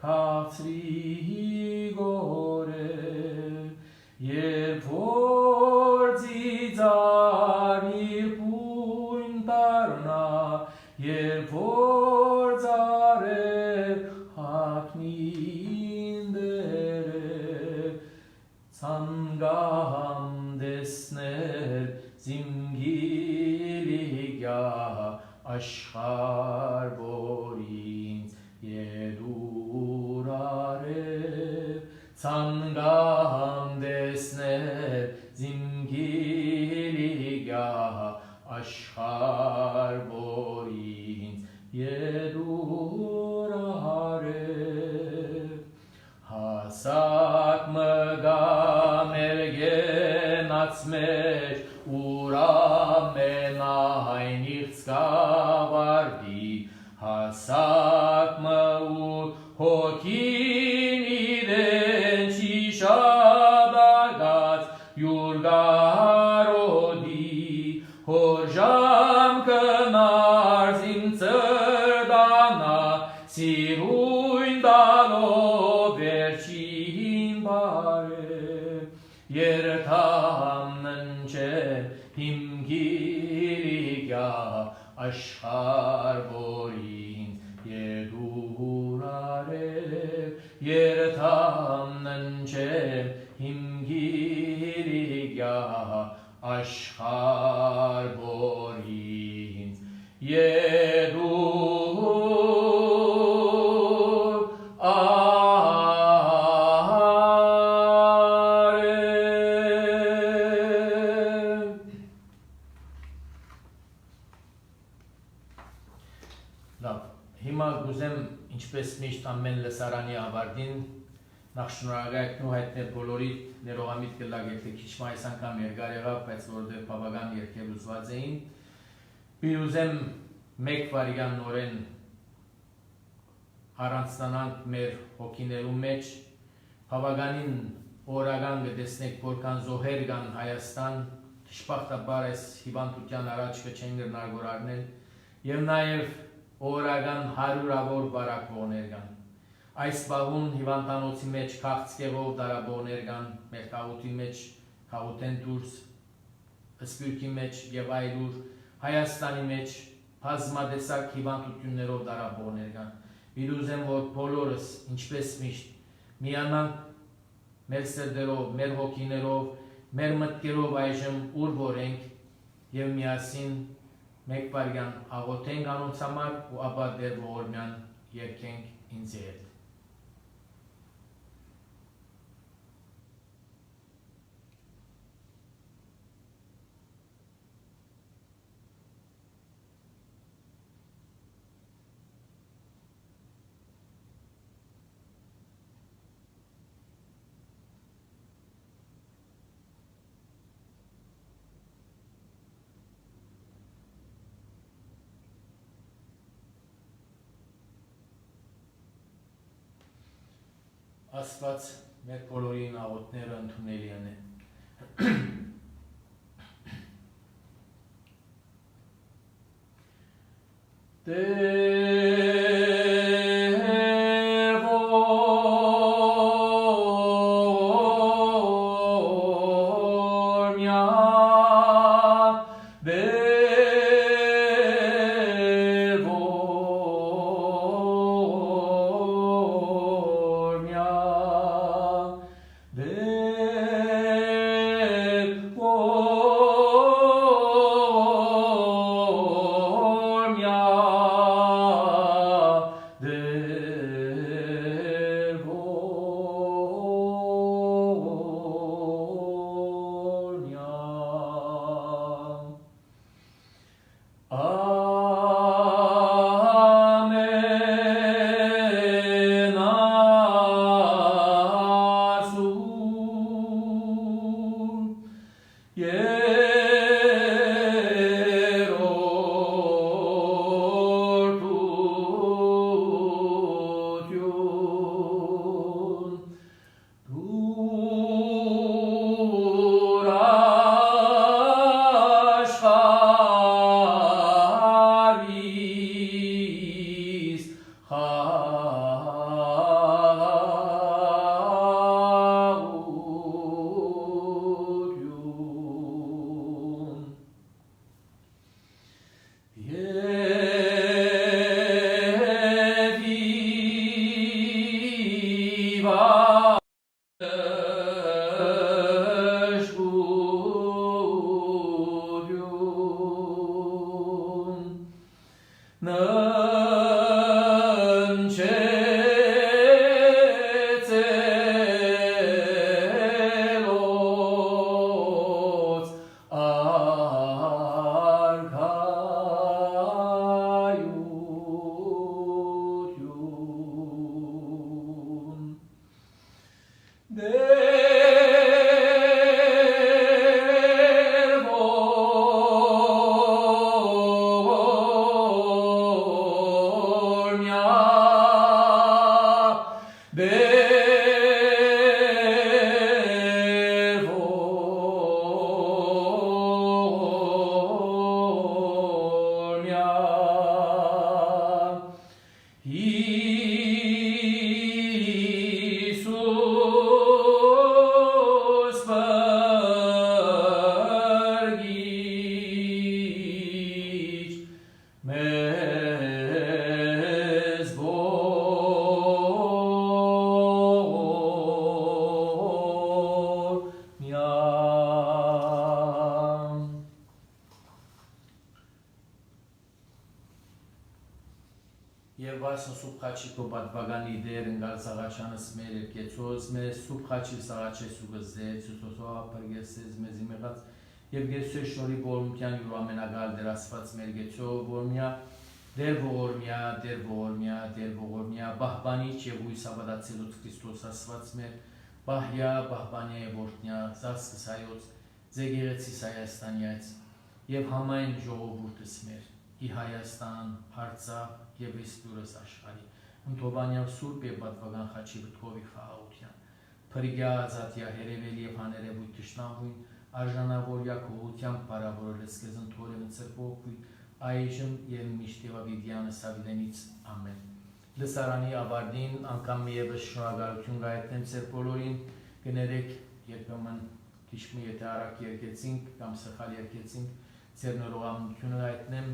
կացրի գորեր և որ ձիձարիր Երբ որ ծառեր հագնին դերեր, ցանգահամ դեսներ զիմգիլիգյա աշխարհ որ ինձ ելուր արև, ցանգահամ դեսներ զիմգիլիգյա աշխարհ որ ինձ ելուր արև, հասակ մգա մեր գենաց մեջ ուր ամենայն իղծ կավարդի, հասակ մը ուր հոգին իրեն չի շադագած յուր Հոր ժամ կնարզ իմ ծրդանա, սիրույն դալով վերջին բարև, երթամ ննչեմ իմ գիլիգյա աշխարհ որ ինձ ելուր արև, երթամ ննչեմ իմ գիլիգյա աշխարհ որ ինձ ելուր արև։ Լավ, հիմա գուզեմ ինչպես միշտ ամեն լսարանի ավարտին նախ շնորհակալություն հայտնել բոլորի ներողամիտ կլակ եթե քիչ այս անգամ երկար եղավ, բայց որովհետև բավական երկեր ուզված էին։ Ուզեմ մեկ վարիգան նորեն առանցնանանք մեր հոգիներու մեջ, բավականին օրական կտեսնեք որքան զոհեր կան Հայաստան, դժբախտաբար այս հիվանդության առաջ չեն գնար որ առնել, եւ նաեւ օրական հարյուրավոր բարակողներ կան։ Այս բաղուն հիվանդանոցի մեջ քաղցկեղով դարաբողներ կան, մեր քաղուտի մեջ, քաղուտեն դուրս, սպյուրքի մեջ եւ այլուր, Հայաստանի մեջ բազմադեսակ հիվանդություններով դարաբողներ կան։ Վիրուզեմ որ բոլորս, ինչպես միշտ միանանք մեր սրտերով, մեր հոգիներով, մեր մտքերով այժմ ուր որ ենք եւ միասին մեկ բարյան աղոթենք անոնց համար ու ապա դեր ողորմյան երկենք ինձ հետ։ Աստված մեր բոլորին աղոթները ընդունելի անե։ Եվ այսն սուպ խաչիկո բատվագանի դեր ընգալ սաղաչանս մեր երկեցոz մեզ սուպ խաչի սաղաչես ու գզեց ու սոսո ապրգեսես մեզ իմեղած և գեսու շորի բորմության յուրու ամենագալ դեր ասված մեր գեցո բորմյա դեր ողորմյա բահբանիչ և ույս ավադացելուց Քրիստոս ասված մեր բահյա բահբանյա և որդնյա զասկս հայոց ձեգերեցիս Հայաստանյաց և համայն ժողովուրդս մեր ի Հայաստան, Արցախ և իսպյուրս աշխարհի Ընթովանյալ Սուրբ եւ Պատվական խաչի վտկովի խաղաղության։ Փրկյա ազատյա հերևելի եւ hanerevույթ ճշտամույն արժանավորյա քողությամբ բարավորելս քեզ ընթորեն ծրբոքույ այժմ եւ միշտ եւ ավիդյանը սավիդենից ամեն։ Լսարանի ավարտին անգամ միևս շնորհակալություն գայտնեմ ձեր բոլորին կներեք երբեմն քիչմի եթե արագ երկեցինք կամ սխալ երկեցինք ձեր նորողամությունը գայտնեմ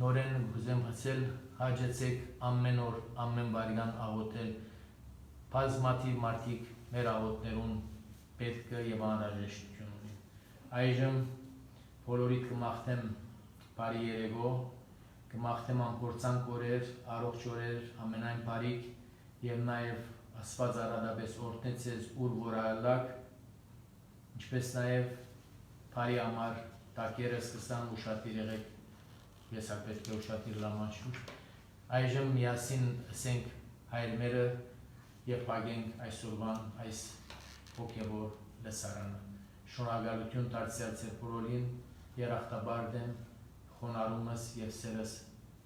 նորեն ուզեմ հսել հաջեցեք ամեն օր ամեն բարիգան աղոթել բազմաթիվ մարդիկ մեր աղոթներուն պետք է եւ անհրաժեշտություն ունի այժմ բոլորիդ կմաղթեմ բարի երեկո կմաղթեմ ամփորձանք օրեր առողջ օրեր ամենայն բարիք եւ նաեւ Աստված արադապես օրհնեցես ուր որ այլակ ինչպես նաեւ բարի համար տակերս կստան ուշադիր եղեք ես պետք է ուշադիր լամանշու այժմ միասին ասենք հայրմերը եւ փագենք այսօրվան այս հոգեվոր լսարանը շնորհակալություն դարձյալ ձեր բոլորին երախտաբար դեմ խոնարհումս եւ սերս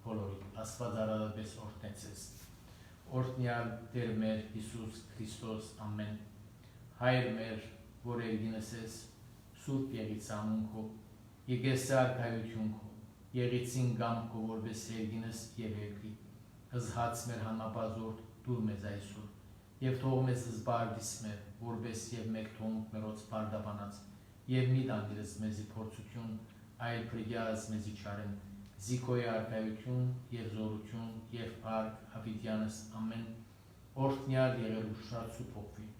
բոլորին Աստված արադապես օրհնեցես օրհնյալ Տեր մեր Հիսուս Քրիստոս ամեն Հայր մեր որ երգինս ես Սուրբ եղից ամունքո եկես արքայություն քո եղիցին գամ քո որպես երգինս եւ երկրի հզհաց մեր համապազորդ դուր մեզ այսօր եւ թող մեզ զբաղվիս մեր որպես եւ մեկ թողնք մերոց բարդաբանած եւ մի դանդիրս մեզի փորձություն այլ փրկյաս մեզի չարեն Զիկոյի արքայություն եւ զորություն եւ արք հավիտյանս ամեն օրհնյալ եղել ուշացու փոխվի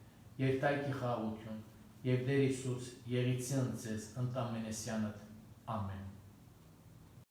երթայքի խաղաղություն եւ Տեր Հիսուս եղիցին ձեզ ընտամենեսյանդ ամեն